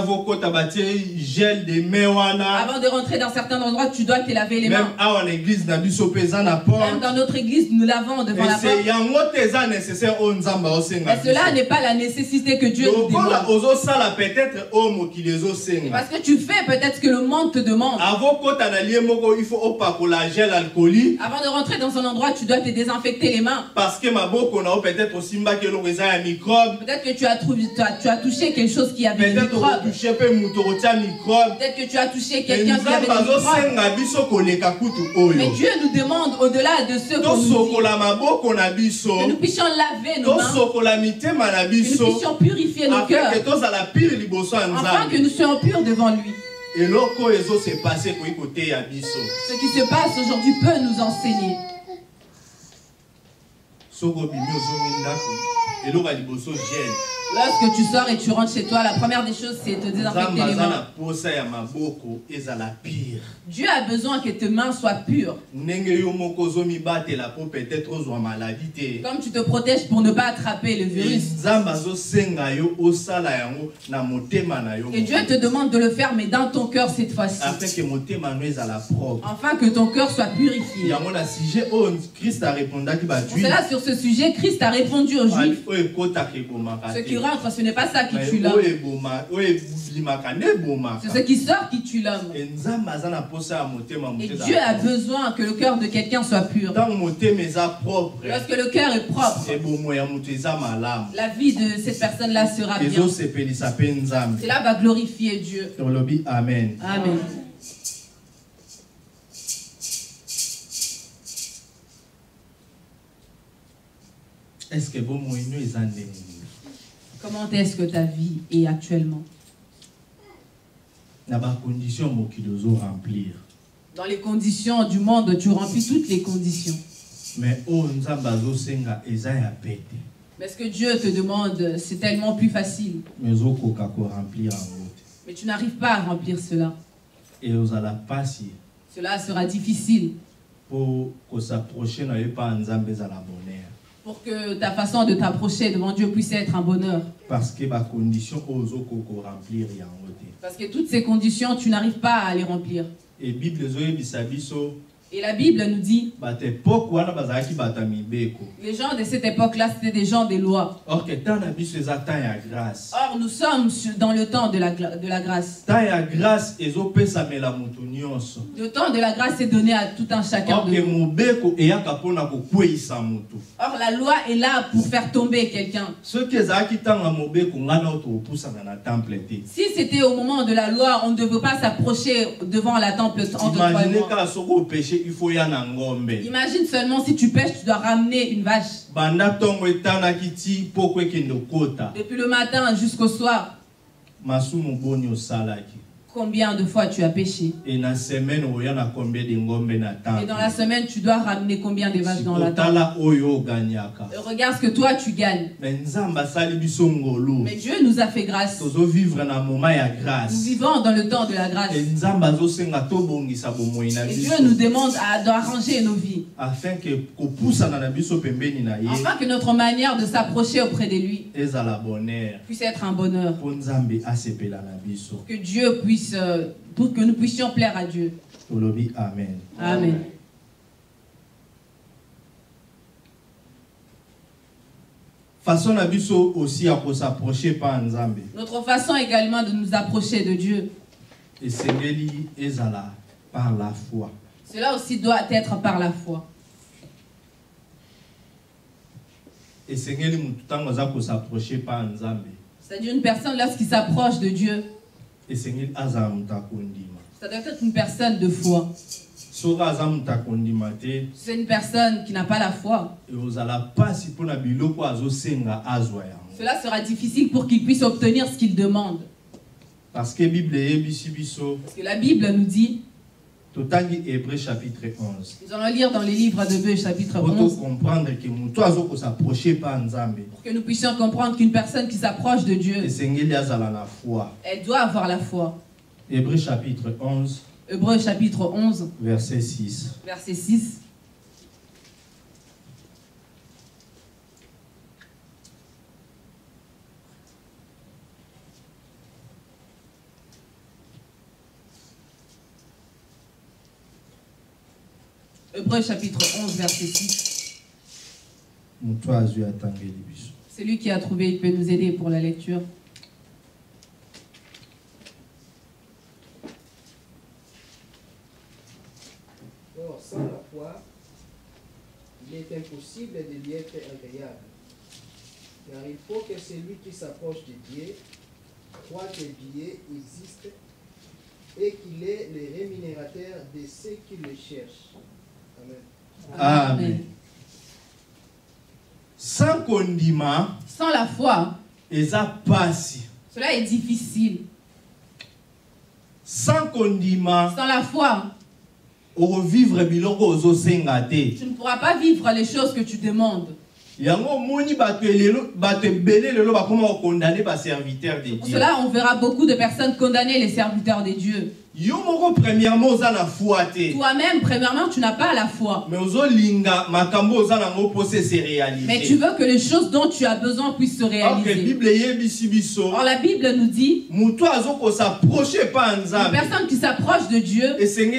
gel de mewana. Avant de rentrer dans certains endroits, tu dois te laver les Même mains. à l'église, na biso pesa na Même porte. dans notre église, nous lavons devant la Et c'est porte. yango teza nécessaire au nzamba osenga. Mais cela n'est pas la nécessité que Dieu nous demande. Ozo sala peut-être au mokilezo senga. Parce que tu fais peut-être ce que le monde te demande. Avant kota na lié moko, il faut opakola gel alcoolique. Avant de rentrer dans un endroit, tu dois te désinfecter les mains. Parce que maboko na peut-être aussi mbaki longeza ya microbe. Peut-être que tu as touché quelque chose qui avait des Peut-être microbes. que touché pe mutorota microbe. Peut-être que tu as touché quelqu'un qui avait des Nzamba zo microbes. senga biso koleka kutu oyo. Mais Dieu nous demande au-delà de ce qu'on nous dit, Tosokola maboko na biso. que nous puissions laver nos mains, Tosokola mitema na que nous biso. puissions purifier nos Afin cœurs, que tozala pire liboso ya afin que Nzambe. nous soyons purs devant lui. Et loko ezo se passer ko côté ya biso. Ce qui se passe aujourd'hui peut nous enseigner. Soko bimi ozo ndako. Eloko ya liboso gel. Lorsque tu sors et tu rentres chez toi, la première des choses, c'est de désinfecter les mains. Na posa ya maboko ezala pire. Dieu a besoin que tes mains soient pures. Ndenge yo moko zo mibatela po peut-être ozwa maladie te. Comme tu te protèges pour ne pas attraper le virus. Nzamba zo senga yo osala yango na motema na yo. Et Dieu te demande de le faire, mais dans ton cœur cette fois-ci. Afin que motema no ezala propre. Afin que ton cœur soit purifié. Yango na sujet o Christ a répondaki ba Pour cela, sur ce sujet, Christ a répondu aux Juifs. Ce qui rentre, ce n'est pas ça qui tue l'homme. C'est ce qui sort qui tue l'homme. Et Dieu a besoin que le cœur de quelqu'un soit pur. Lorsque Lorsque le cœur est propre, la vie de cette personne-là sera bien. Cela va glorifier Dieu. Amen. Amen. Est-ce que vous moyennes les années? Comment est-ce que ta vie est actuellement? Dans les conditions que tu dois remplir. Dans les conditions du monde, tu remplis toutes les conditions. Mais Mais ce que Dieu te demande, c'est tellement plus facile. Mais tu n'arrives pas à remplir cela. Et Cela sera difficile. Pour que s'approcher pas pour que ta façon de t'approcher devant Dieu puisse être un bonheur. Parce que ma condition remplir. Parce que toutes ces conditions, tu n'arrives pas à les remplir. Et Et la Bible nous dit, les gens de cette époque-là, c'était des gens des lois. Or, nous sommes dans le temps de la grâce. Le temps de la grâce est donné à tout un chacun de nous. Or, la loi est là pour faire tomber quelqu'un. Si c'était au moment de la loi, on ne devait pas s'approcher devant la temple entre toi et moi. Imagine seulement si tu pêches, tu dois ramener une vache. Depuis le matin jusqu'au soir. Combien de fois tu as péché? Et dans la semaine, tu dois ramener combien de vaches dans la tente? Regarde ce que toi tu gagnes. Mais Dieu nous a fait grâce. Nous vivons dans le temps de la grâce. Et Dieu nous demande d'arranger nos vies. Afin que notre manière de s'approcher auprès de lui puisse être un bonheur. Pour que Dieu puisse, pour que nous puissions plaire à Dieu. Amen. Amen. Façon aussi à s'approcher par Nzambe. Notre façon également de nous approcher de Dieu. Et c'est par la foi. Cela aussi doit être par la foi. Et c'est s'approcher par Nzambe. C'est-à-dire une personne lorsqu'il s'approche de Dieu. Et c'est ça doit être une personne de foi. C'est une personne qui n'a pas la foi. Cela sera difficile pour qu'il puisse obtenir ce qu'il demande. Parce que la Bible nous dit. Hébreux chapitre 11. Nous allons lire dans les livres d'Hébreux chapitre 11. Pour que nous puissions comprendre qu'une personne qui s'approche de Dieu, elle doit avoir la foi. Hébreux chapitre 11. Hébreux chapitre 11. Verset 6. Verset 6. Hébreux chapitre 11, verset 6. Celui qui a trouvé, il peut nous aider pour la lecture. Or, sans la foi, il est impossible de lui être agréable. Car il faut que celui qui s'approche de Dieu croit que Dieu existe et qu'il est le rémunérateur de ceux qui le cherchent. Amen. Amen. Sans condiment, sans la foi, cela est difficile. Sans condiment, sans la foi, tu ne pourras pas vivre les choses que tu demandes. Pour cela, on verra beaucoup de personnes condamner les serviteurs de Dieu. Toi-même, premièrement, tu n'as pas la foi. Mais tu veux que les choses dont tu as besoin puissent se réaliser. Or, la Bible nous dit une personne qui s'approche de Dieu, cette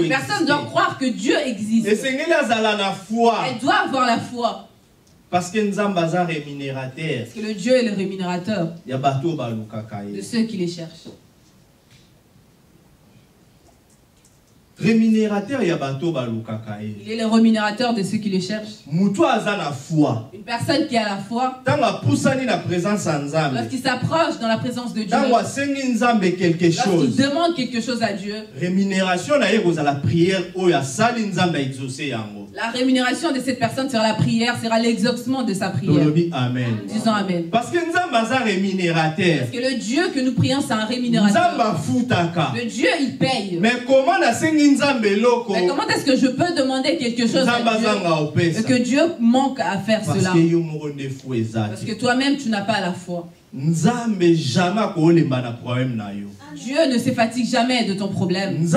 personne doit croire que Dieu existe. Elle doit avoir la foi. Parce que le Dieu est le rémunérateur de ceux qui les cherchent. Rémunérateur, il est le rémunérateur de ceux qui le cherchent. Une personne qui a la foi, lorsqu'il s'approche dans la présence de Dieu, lorsqu'il demande quelque chose à Dieu, la rémunération de cette personne sera la prière, sera l'exaucement de sa prière. Amen. Disons Amen. Parce que le Dieu que nous prions, c'est un rémunérateur. Le Dieu, il paye. Mais comment est-ce que je peux demander quelque chose à Dieu et que Dieu manque à faire cela? Parce que toi-même, tu n'as pas la foi. Dieu ne se fatigue jamais de ton problème. Dieu ne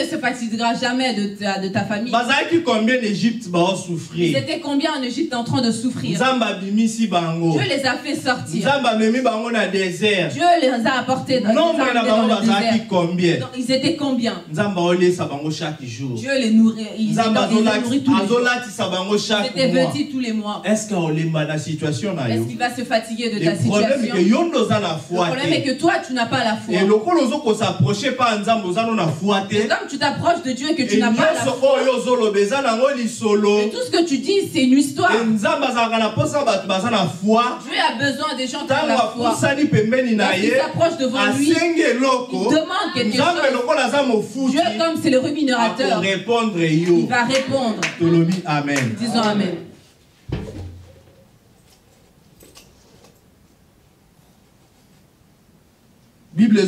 se fatiguera jamais de ta famille. Ils étaient combien en Égypte en train de souffrir? Dieu les a fait sortir. Dieu les a apportés dans le désert. Ils étaient combien? Dieu les nourrit. Ils nourrit tous les jours. Ils étaient vêtus tous les mois. Est-ce qu'il va se fatiguer de ta situation? Le problème est que toi, tu n'as pas la foi. Et comme tu t'approches de Dieu et que tu n'as pas la foi, et tout ce que tu dis, c'est une histoire. Dieu a besoin des gens qui ont la foi. Lorsqu'il s'approche devant lui, il demande quelque chose. Dieu, comme c'est le rémunérateur, il va répondre. Amen. Disons Amen. Bible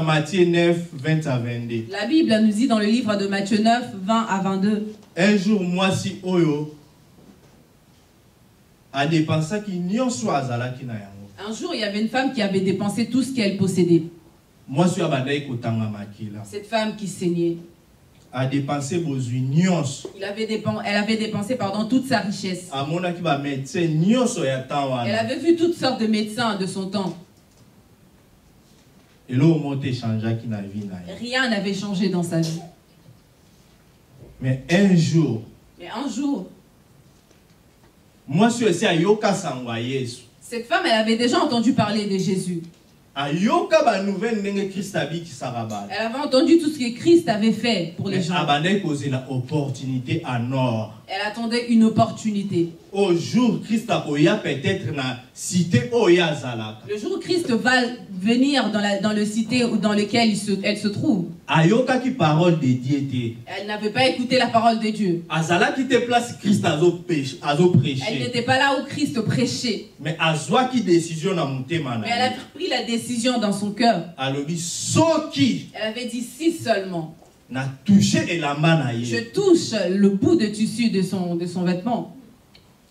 Matthieu 9, 20 à 22. La Bible nous dit dans le livre de Matthieu 9, 20 à 22. Un jour, moi si Oyo a dépensé qui n'y soit azalaki na yango. Un jour, il y avait une femme qui avait dépensé tout ce qu'elle possédait. Moi si abandai kotanga makila. Cette femme qui saignait a dépensé bozui nyonso. Elle avait dépensé toute sa richesse. Amonaki ba médecin nyonso ya temps wana. Elle avait vu toutes sortes de médecins de son temps. Rien n'avait changé dans sa vie. Mais un jour, cette femme, elle avait déjà entendu parler de Jésus. Elle avait entendu tout ce que Christ avait fait pour les gens. Elle attendait une opportunité. Au jour Christ peut-être na cité oyazalaka. Le jour où Christ va venir dans le cité ou dans lequel elle se trouve. Ayokaki parole de Dieu. Elle n'avait pas écouté la parole de Dieu. Azalaki te place Christ azo prêcher. Elle n'était pas là où Christ prêchait. Mais azwaki décision na mutema na. Mais elle a pris la décision dans son cœur. Alobi soki. Elle avait dit si seulement. Na touché elamba na ye. Je touche le bout de tissu de son vêtement.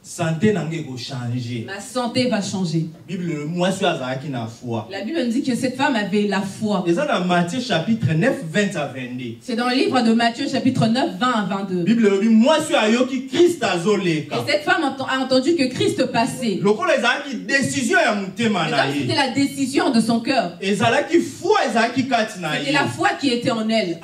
Santé n'angé go changer. Ma santé va changer. Bible moi suis azaki na foi. La Bible nous dit que cette femme avait la foi. Et ça dans Matthieu chapitre 9 20 à 22. C'est dans le livre de Matthieu chapitre 9 20 à 22. Bible dit moi suis ayoki Christ azoleka. Et cette femme a entendu que Christ passait. Loko ezalaki décision ya mutema na ye. C'était la décision de son cœur. Ezalaki foi C'était la foi qui était en elle.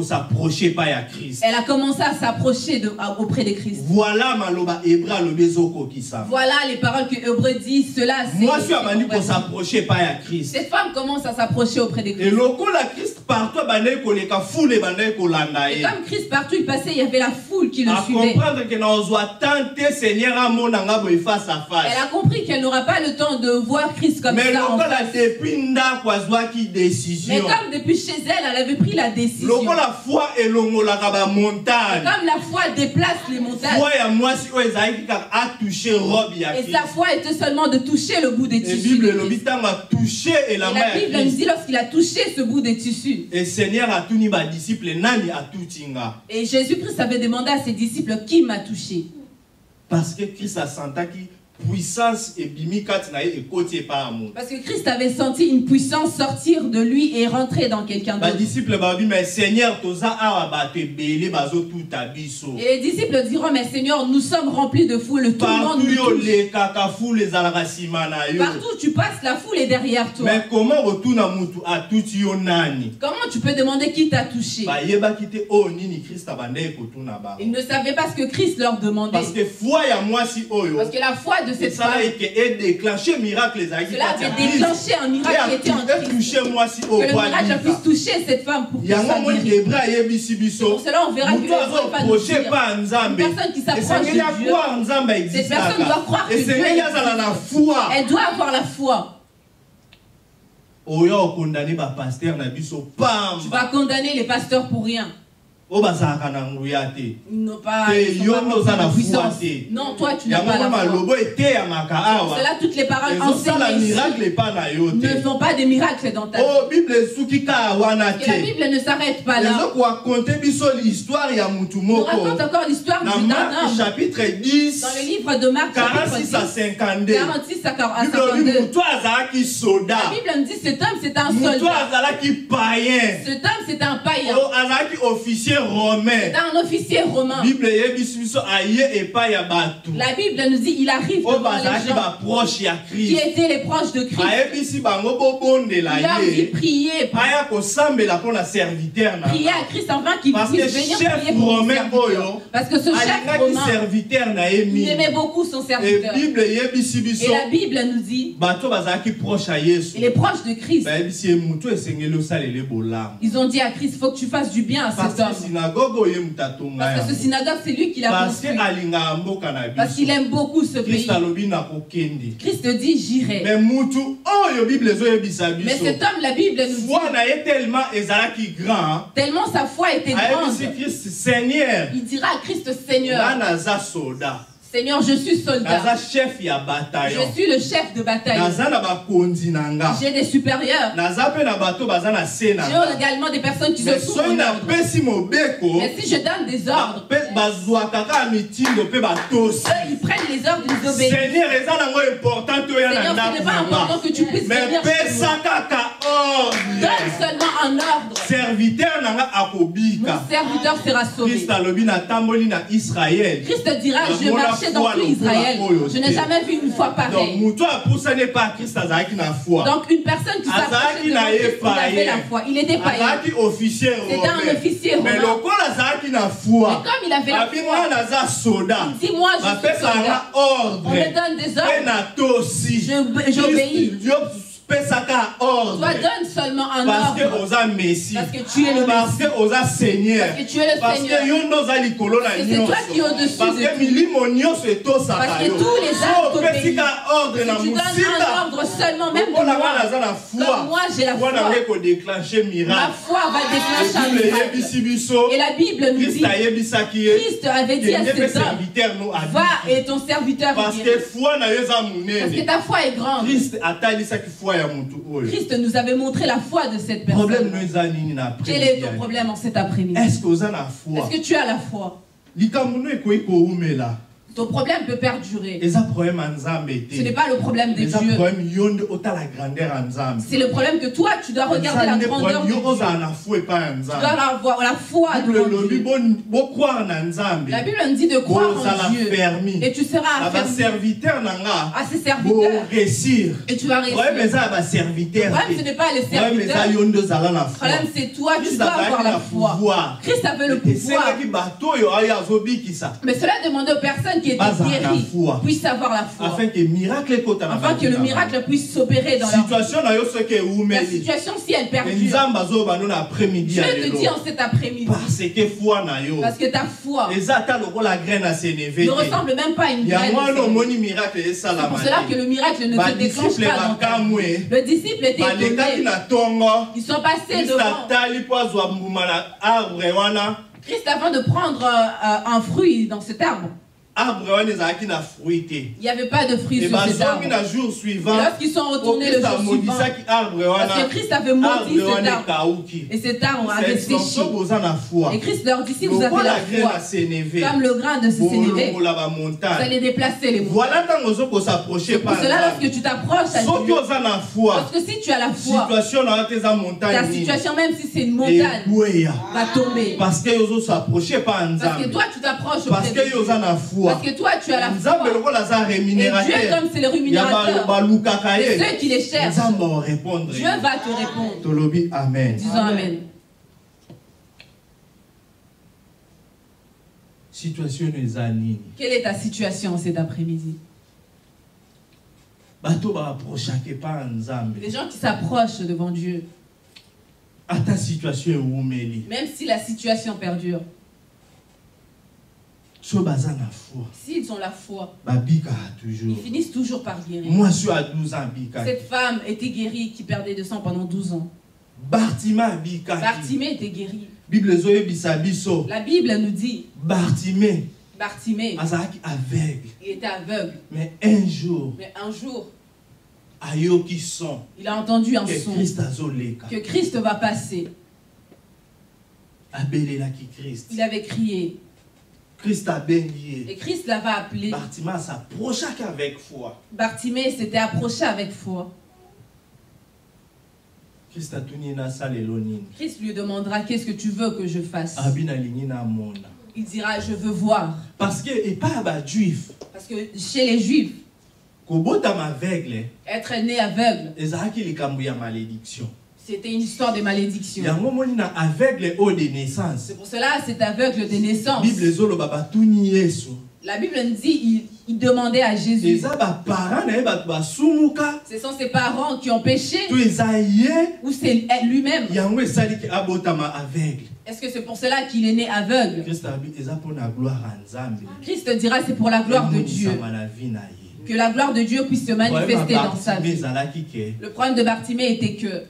s'approcher pas à Christ. Elle a commencé à s'approcher auprès de Christ. Voilà maloba hébreu le bezoko qui ça. Voilà les paroles que Hébreu dit. Cela moi je suis pour s'approcher pas à Christ. Cette femme commence à s'approcher auprès de Christ. Et loco la Christ partout bandé ko le ka foule bandé ko landa. Et comme Christ partout il passait, il y avait la foule qui le suivait. Comprendre que nous doit tenter Seigneur à mon ngabo face à face. Elle a compris qu'elle n'aura pas le temps de voir Christ comme mais ça en face. Mais comme depuis chez elle, elle avait pris la décision. Loco la foi et la montagne. Comme la foi déplace les montagnes. Et sa foi était seulement de toucher le bout des tissus. Et la Bible nous dit lorsqu'il a touché ce bout des tissus. Et Seigneur a tout ba disciple nani a tout. Et Jésus-Christ avait demandé à ses disciples qui m'a touché. Parce que Christ a senti qui puissance et bimikat na et côté par amour. Parce que Christ avait senti une puissance sortir de lui et rentrer dans quelqu'un d'autre. Les disciples ba dit mais Seigneur toza awa ba te belé bazo tout abiso. Et les disciples diront mais Seigneur nous sommes remplis de foule, tout le monde nous touche. Les kaka foule les alrasimana yo. Partout tu passes, la foule est derrière toi. Mais comment retourna mutu a tout yo nani? Comment tu peux demander qui t'a touché? Ba yeba kité o nini Christ abandé ko tuna ba. Ils ne savaient pas ce que Christ leur demandait. Parce que foi ya moi si oyo. Parce que la foi de cette femme, et déclenché miracle les aïe. Cela avait déclenché un miracle qui était en Christ. Que le miracle puisse toucher cette femme pour qu'elle soit guérie. Pour cela on verra que le personne qui s'approche de Dieu, cette personne doit croire que Dieu est. Elle doit avoir la foi. Tu vas condamner les pasteurs pour rien. Ils n'ont pas la puissance. Non, toi tu n'as pas la foi. Cela, toutes les paroles enseignées ici ne font pas de miracles dans ta vie. Et la Bible ne s'arrête pas là. On raconte encore l'histoire d'un homme. Chapitre 10, dans le livre de Marc, 46 à 52. 46 à 52. La Bible nous dit cet homme c'est un soldat. Cet homme c'est un païen. Officier romain. C'est un officier romain. La Bible nous dit il arrive devant les gens qui étaient les proches de Christ. Il a dit prier. Prier à Christ afin qu'il puisse venir prier pour son serviteur. Parce que ce chef romain, il aimait beaucoup son serviteur. Et la Bible nous dit et les proches de Christ, ils ont dit à Christ, il faut que tu fasses du bien à cet homme. Parce que ce synagogue, c'est lui qui l'a construit. Parce qu'il aime beaucoup ce pays. Christ dit, j'irai. Mais cet homme, la Bible nous dit, tellement sa foi était grande, il dira à Christ, Seigneur, Seigneur, je suis soldat. Je suis le chef de bataille. J'ai des supérieurs. J'ai également des personnes qui se soumettent mon ordre. Mais si je donne des ordres, eux, ils prennent les ordres, ils obéissent. Seigneur, ce n'est pas important que tu puisses venir chez moi. Donne seulement un ordre. Mon serviteur sera sauvé. Christ dira, je marchais dans tout Israël. Je n'ai jamais vu une foi pareille. Donc une personne qui s'approchait de Christ, il avait la foi. Il était païen. C'était un officier romain. Mais comme il avait la foi, il dit, moi je suis soldat. On me donne des ordres. J'obéis. Toi donne seulement un ordre. Parce que tu es le Messie. Parce que tu es le Seigneur. C'est toi qui es au-dessus de tout. Parce que tous les arbres obéissent. Si tu donnes un ordre seulement, même pour moi, comme moi j'ai la foi, ma foi va déclencher un miracle. Et la Bible nous dit, Christ avait dit à cet homme, va et ton serviteur parce que ta foi est grande. Christ nous avait montré la foi de cette personne. Quel est ton problème en cet après-midi? Est-ce que tu as la foi? Ton problème peut perdurer. Et ça problème en Zambé. Ce n'est pas le problème de Et ça Dieu. problème yonde autant la grandeur en Zambé. C'est le problème que toi, tu dois regarder la grandeur de Dieu. Tu dois avoir la foi devant Dieu. La Bible nous dit de croire en Dieu. Et tu seras affermi. À ses serviteurs. Et tu vas réussir. Le problème, ce n'est pas les serviteurs. Le problème, c'est toi, tu dois avoir la foi. Christ avait le pouvoir. Mais cela demandait aux personnes qui étaient guéries puissent avoir la foi. Afin que le miracle puisse s'opérer dans leur vie. La situation, si elle perdure, Dieu te dit en cet après-midi. Parce que ta foi ne ressemble même pas à une graine. C'est pour cela que le miracle ne se déclenche pas dans ta vie. Le disciple était étonné. Ils sont passés devant Christ avant de prendre un fruit dans cet arbre. Il n'y avait pas de fruits sur cet arbre. Et lorsqu'ils sont retournés le jour suivant, parce que Christ avait maudit cet arbre, et cet arbre avait séché. Et Christ leur dit, si vous avez la foi, comme le grain de sénévé, vous allez déplacer les montagnes. C'est pour cela, lorsque tu t'approches à Dieu, parce que si tu as la foi, ta situation, même si c'est une montagne, va tomber. Parce que toi, tu t'approches auprès de Dieu. Parce que toi, tu as la foi. Et Dieu, comme c'est le rémunérateur de ceux qui les cherchent, Dieu va te répondre. Amen. Disons Amen. Situation Quelle est ta situation cet après-midi? Les gens qui s'approchent devant Dieu, même si la situation perdure, s'ils ont la foi, ils finissent toujours par guérir. Cette femme était guérie qui perdait de sang pendant 12 ans. Bartimée était guéri. La Bible nous dit Bartimée, il était aveugle. Mais un jour, il a entendu un son que Christ va passer. Il avait crié. Et Christ l'avait appelé. Bartimée s'était approché avec foi. Christ lui demandera, qu'est-ce que tu veux que je fasse? Il dira, je veux voir. Parce que chez les Juifs, être né aveugle, c'était une histoire de malédiction. C'est pour cela c'est aveugle de naissance. La Bible nous dit il demandait à Jésus. Ce sont ses parents qui ont péché ou c'est lui-même. Est-ce que c'est pour cela qu'il est né aveugle? Christ dira c'est pour la gloire de Dieu. Que la gloire de Dieu puisse se manifester dans sa vie. Le problème de Bartimée était que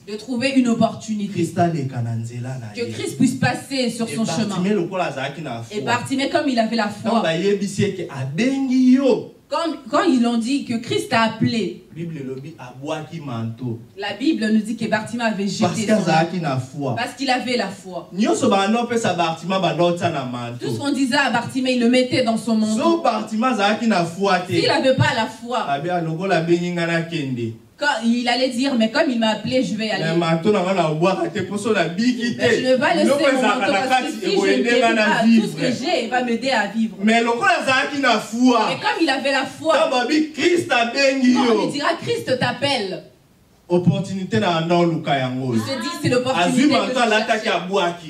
de trouver une opportunité, que Christ puisse passer sur son chemin. Et Bartimée, comme il avait la foi, quand ils l'ont dit que Christ a appelé, la Bible nous dit que Bartimée avait jeté son manteau parce qu'il avait la foi. Tout ce qu'on disait à Bartimée, il le mettait dans son manteau. S'il n'avait pas la foi, il allait dire, mais comme il m'a appelé, je vais aller. Mais je ne vais pas laisser mon manteau parce que si je ne guéris pas, tout ce que j'ai va m'aider à vivre. Mais comme il avait la foi, quand il dira Christ t'appelle, opportunité na non luka yango. Il se dit c'est l'opportunité.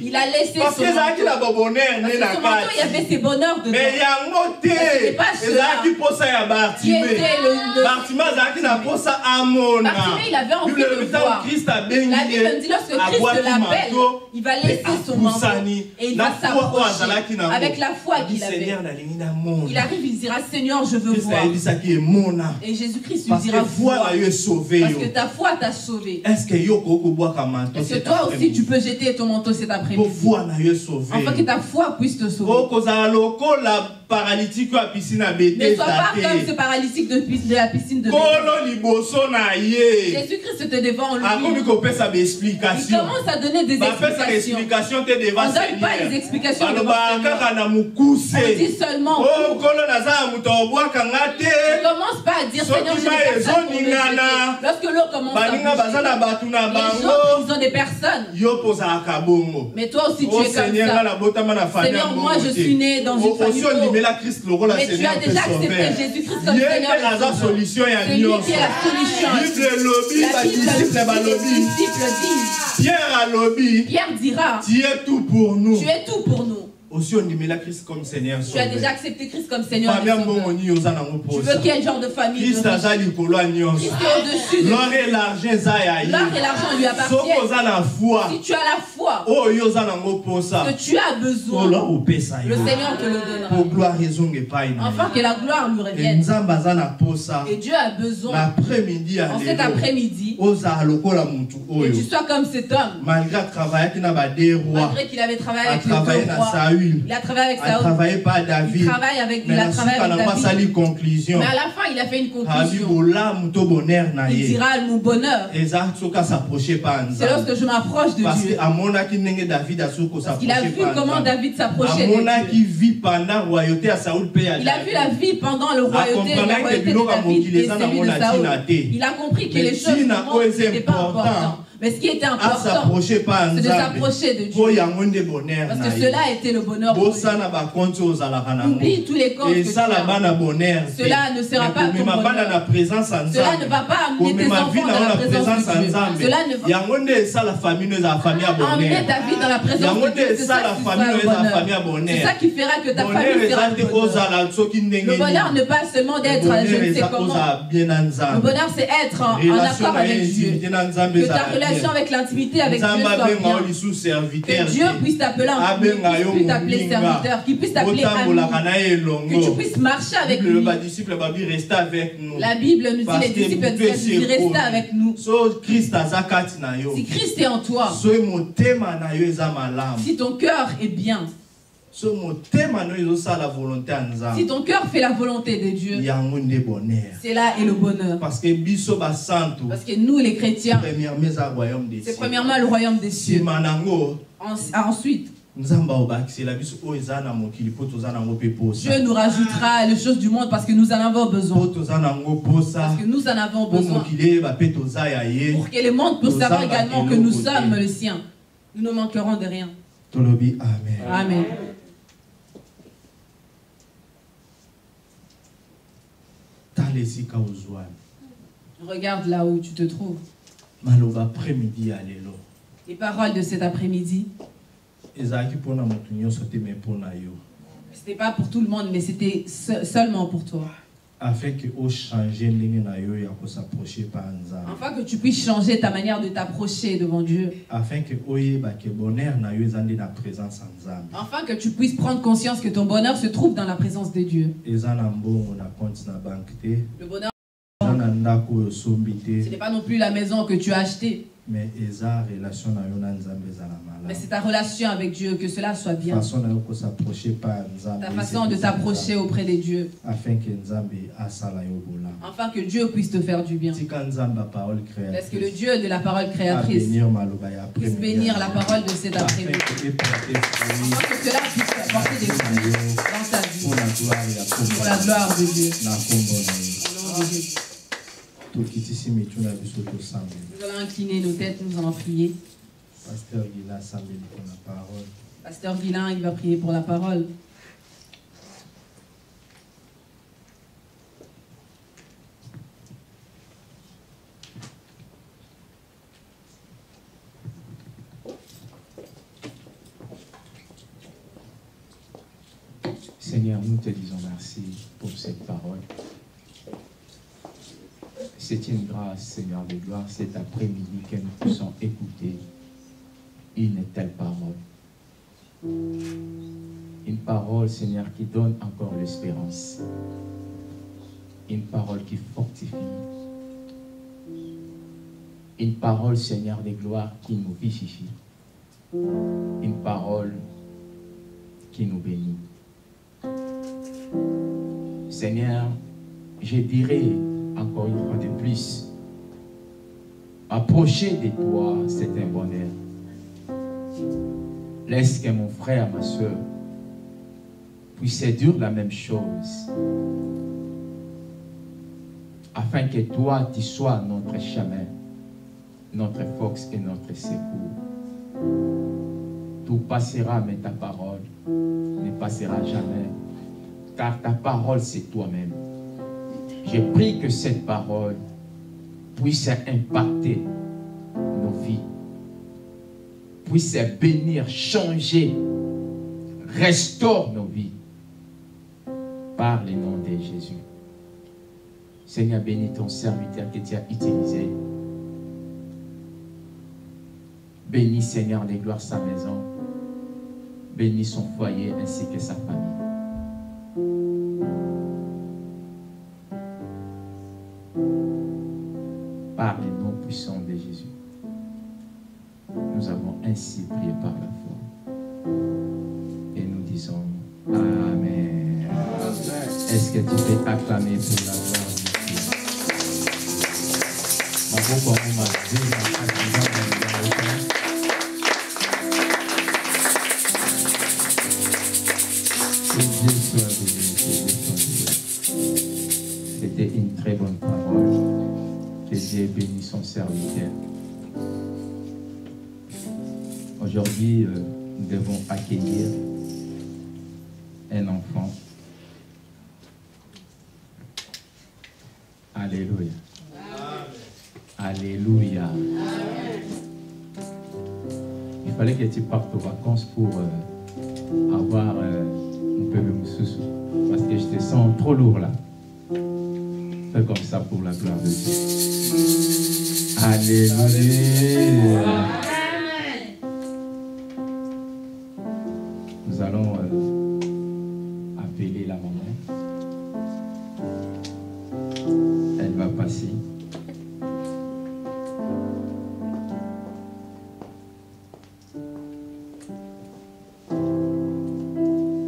Il a laissé son manteau. Parce que son manteau, il y avait ses bonheurs dedans. Mais c'était pas cela qui était le Bartimée, il avait envie de voir. La Bible dit lorsque Christ l'appelle, il va laisser son manteau et il va s'approcher avec la foi qu'il avait. Il arrive, il dira Seigneur, je veux voir. Et Jésus-Christ lui dira vois parce que ta foi foi t'a sauvé. Est-ce que Est-ce que toi aussi tu peux jeter ton manteau cet après-midi afin que ta foi puisse te sauver? Paralytique à piscine à ne sois pas comme ce paralytique de la piscine de Jésus-Christ te devant lui. Il commence à donner des explications. On ne donne pas les explications devant Seigneur. On dit seulement il ne commence pas à dire Seigneur, je n'ai personne pour me jeter. Lorsque l'eau commence à bouger, les gens, ils ont des personnes. Mais toi aussi tu es comme ça. Seigneur, moi je suis né dans une famille pauvre. Mais tu as déjà accepté Jésus-Christ comme Seigneur. C'est lui qui est la solution. La disciple dit. Pierre dira. Tu es tout pour nous. Tu es tout pour nous. Aussi on dit la Christ comme Seigneur. Tu as déjà accepté Christ comme Seigneur. Tu veux quel genre de famille? Christ est au-dessus de l'or et l'argent lui appartiennent. Si tu as la foi que tu as besoin, le Seigneur te le donnera. Afin que la gloire lui revienne. Et Dieu a besoin en cet après-midi que tu sois comme cet homme. Malgré qu'il avait travaillé avec les deux rois. Il a travaillé avec Saül. Il travaille avec David. Mais à la fin, il a fait une conclusion. Il dira mon bonheur. C'est lorsque je m'approche de Dieu. Parce qu'il a vu comment David s'approchait de Dieu. Il a vu la vie pendant le royauté, la royauté de David et celui de Saül. Il a compris que les choses n'étaient pas importantes. Mais ce qui était important, c'est de s'approcher de Dieu. Parce que cela était le bonheur pour lui. Oublie tous les comptes que tu as. Cela ne sera pas ton bonheur. Cela ne va pas amener tes enfants dans la présence de Dieu. Cela ne va pas amener ta vie dans la présence de Dieu. C'est ça qui fera le bonheur. C'est ça qui fera que ta famille sera le bonheur. Le bonheur ne pas seulement d'être je ne sais comment. Le bonheur c'est être en accord avec Dieu. Que ta relation avec l'intimité avec Dieu soit bien. Que Dieu puisse t'appeler un ami, qu'il puisse t'appeler serviteur, qu'il puisse t'appeler ami, que tu puisses marcher avec lui. La Bible nous dit les disciples de Jésus restez avec nous. Si Christ est en toi, si ton cœur est bien, si ton cœur fait la volonté de Dieu, c'est là est le bonheur. Parce que nous les chrétiens, c'est premièrement le royaume des cieux. Ensuite, Dieu nous rajoutera les choses du monde parce que nous en avons besoin. Parce que nous en avons besoin. Pour que le monde puisse savoir également que nous sommes les siens. Nous ne manquerons de rien. Amen. Amen. Regarde là où tu te trouves. Les paroles de cet après-midi, ce n'était pas pour tout le monde, mais c'était seulement pour toi. Afin que tu puisses changer ta manière de t'approcher devant Dieu. Afin que tu puisses prendre conscience que ton bonheur se trouve dans la présence de Dieu. Le bonheur, ce n'est pas non plus la maison que tu as achetée. Mais c'est ta relation avec Dieu, que cela soit bien. Ta façon de t'approcher auprès de Dieu. Afin que Dieu puisse te faire du bien. Parce que le Dieu de la parole créatrice puisse bénir la parole de cet après-midi. Afin que cela puisse apporter des fruits dans ta vie. Pour la gloire de Dieu. Au nom de Jésus. Nous allons incliner nos têtes, nous allons prier. Pasteur Guilain, il va prier pour la parole. Seigneur, nous te disons merci pour cette parole. C'est une grâce, Seigneur de gloire, cet après-midi que nous puissions écouter une telle parole. Une parole, Seigneur, qui donne encore l'espérance. Une parole qui fortifie. Une parole, Seigneur des gloires, qui nous vivifie. Une parole qui nous bénit. Seigneur, je dirais encore une fois de plus, approcher de toi, c'est un bonheur. Laisse que mon frère, ma soeur, puisse dire la même chose, afin que toi, tu sois notre chemin, notre force et notre secours. Tout passera, mais ta parole ne passera jamais, car ta parole, c'est toi-même. Je prie que cette parole puisse impacter nos vies, puisse bénir, changer, restaure nos vies, par le nom de Jésus. Seigneur, bénis ton serviteur que tu as utilisé. Bénis, Seigneur, les gloires sa maison. Bénis son foyer ainsi que sa famille. Par le nom puissant de Jésus. Nous avons ainsi prié par la foi. Et nous disons Amen. Est-ce que tu peux acclamer pour la gloire de Dieu? C'était une très bonne parole. Que Dieu bénisse son serviteur. Aujourd'hui, nous devons accueillir un enfant. Alléluia. Alléluia. Il fallait que tu partes aux vacances pour avoir un peu de moussous. Parce que je te sens trop lourd là. Fais comme ça pour la gloire de Dieu. Alléluia. Nous allons appeler la maman. Elle va passer.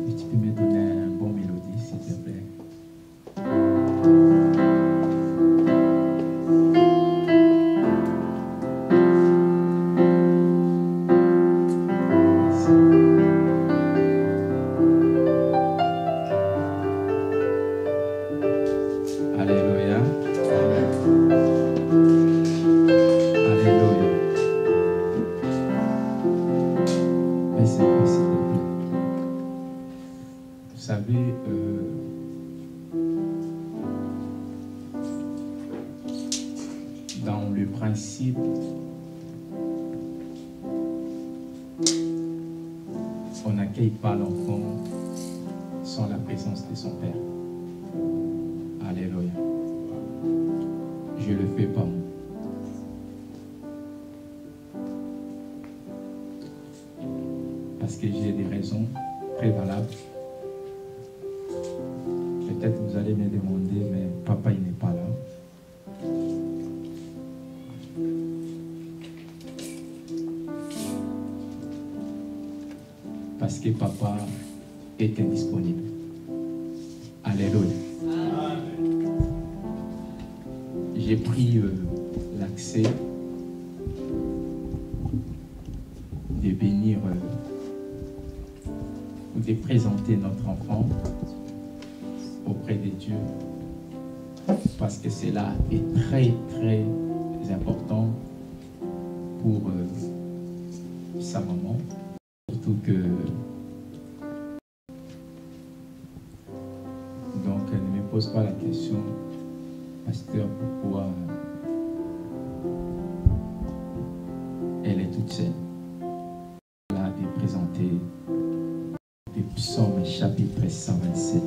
Et tu peux me donner un bon mélodie, s'il te plaît. Alléluia. Alléluia. Merci, s'il te plaît. Vous savez, dans le principe, on n'accueille pas l'enfant sans la présence de son père. Alléluia. Je le fais pas moi. Parce que j'ai des raisons très valables. Peut-être vous allez me demander, mais papa il n'est pas là. Parce que papa est indisponible. Alléluia. J'ai pris l'accès de bénir ou de présenter notre enfant auprès de Dieu, parce que cela est très très important pour sa maman, surtout que donc elle ne me pose pas la question, pasteur, pourquoi elle est toute seule. Là, de présenter le psaume chapitre 127.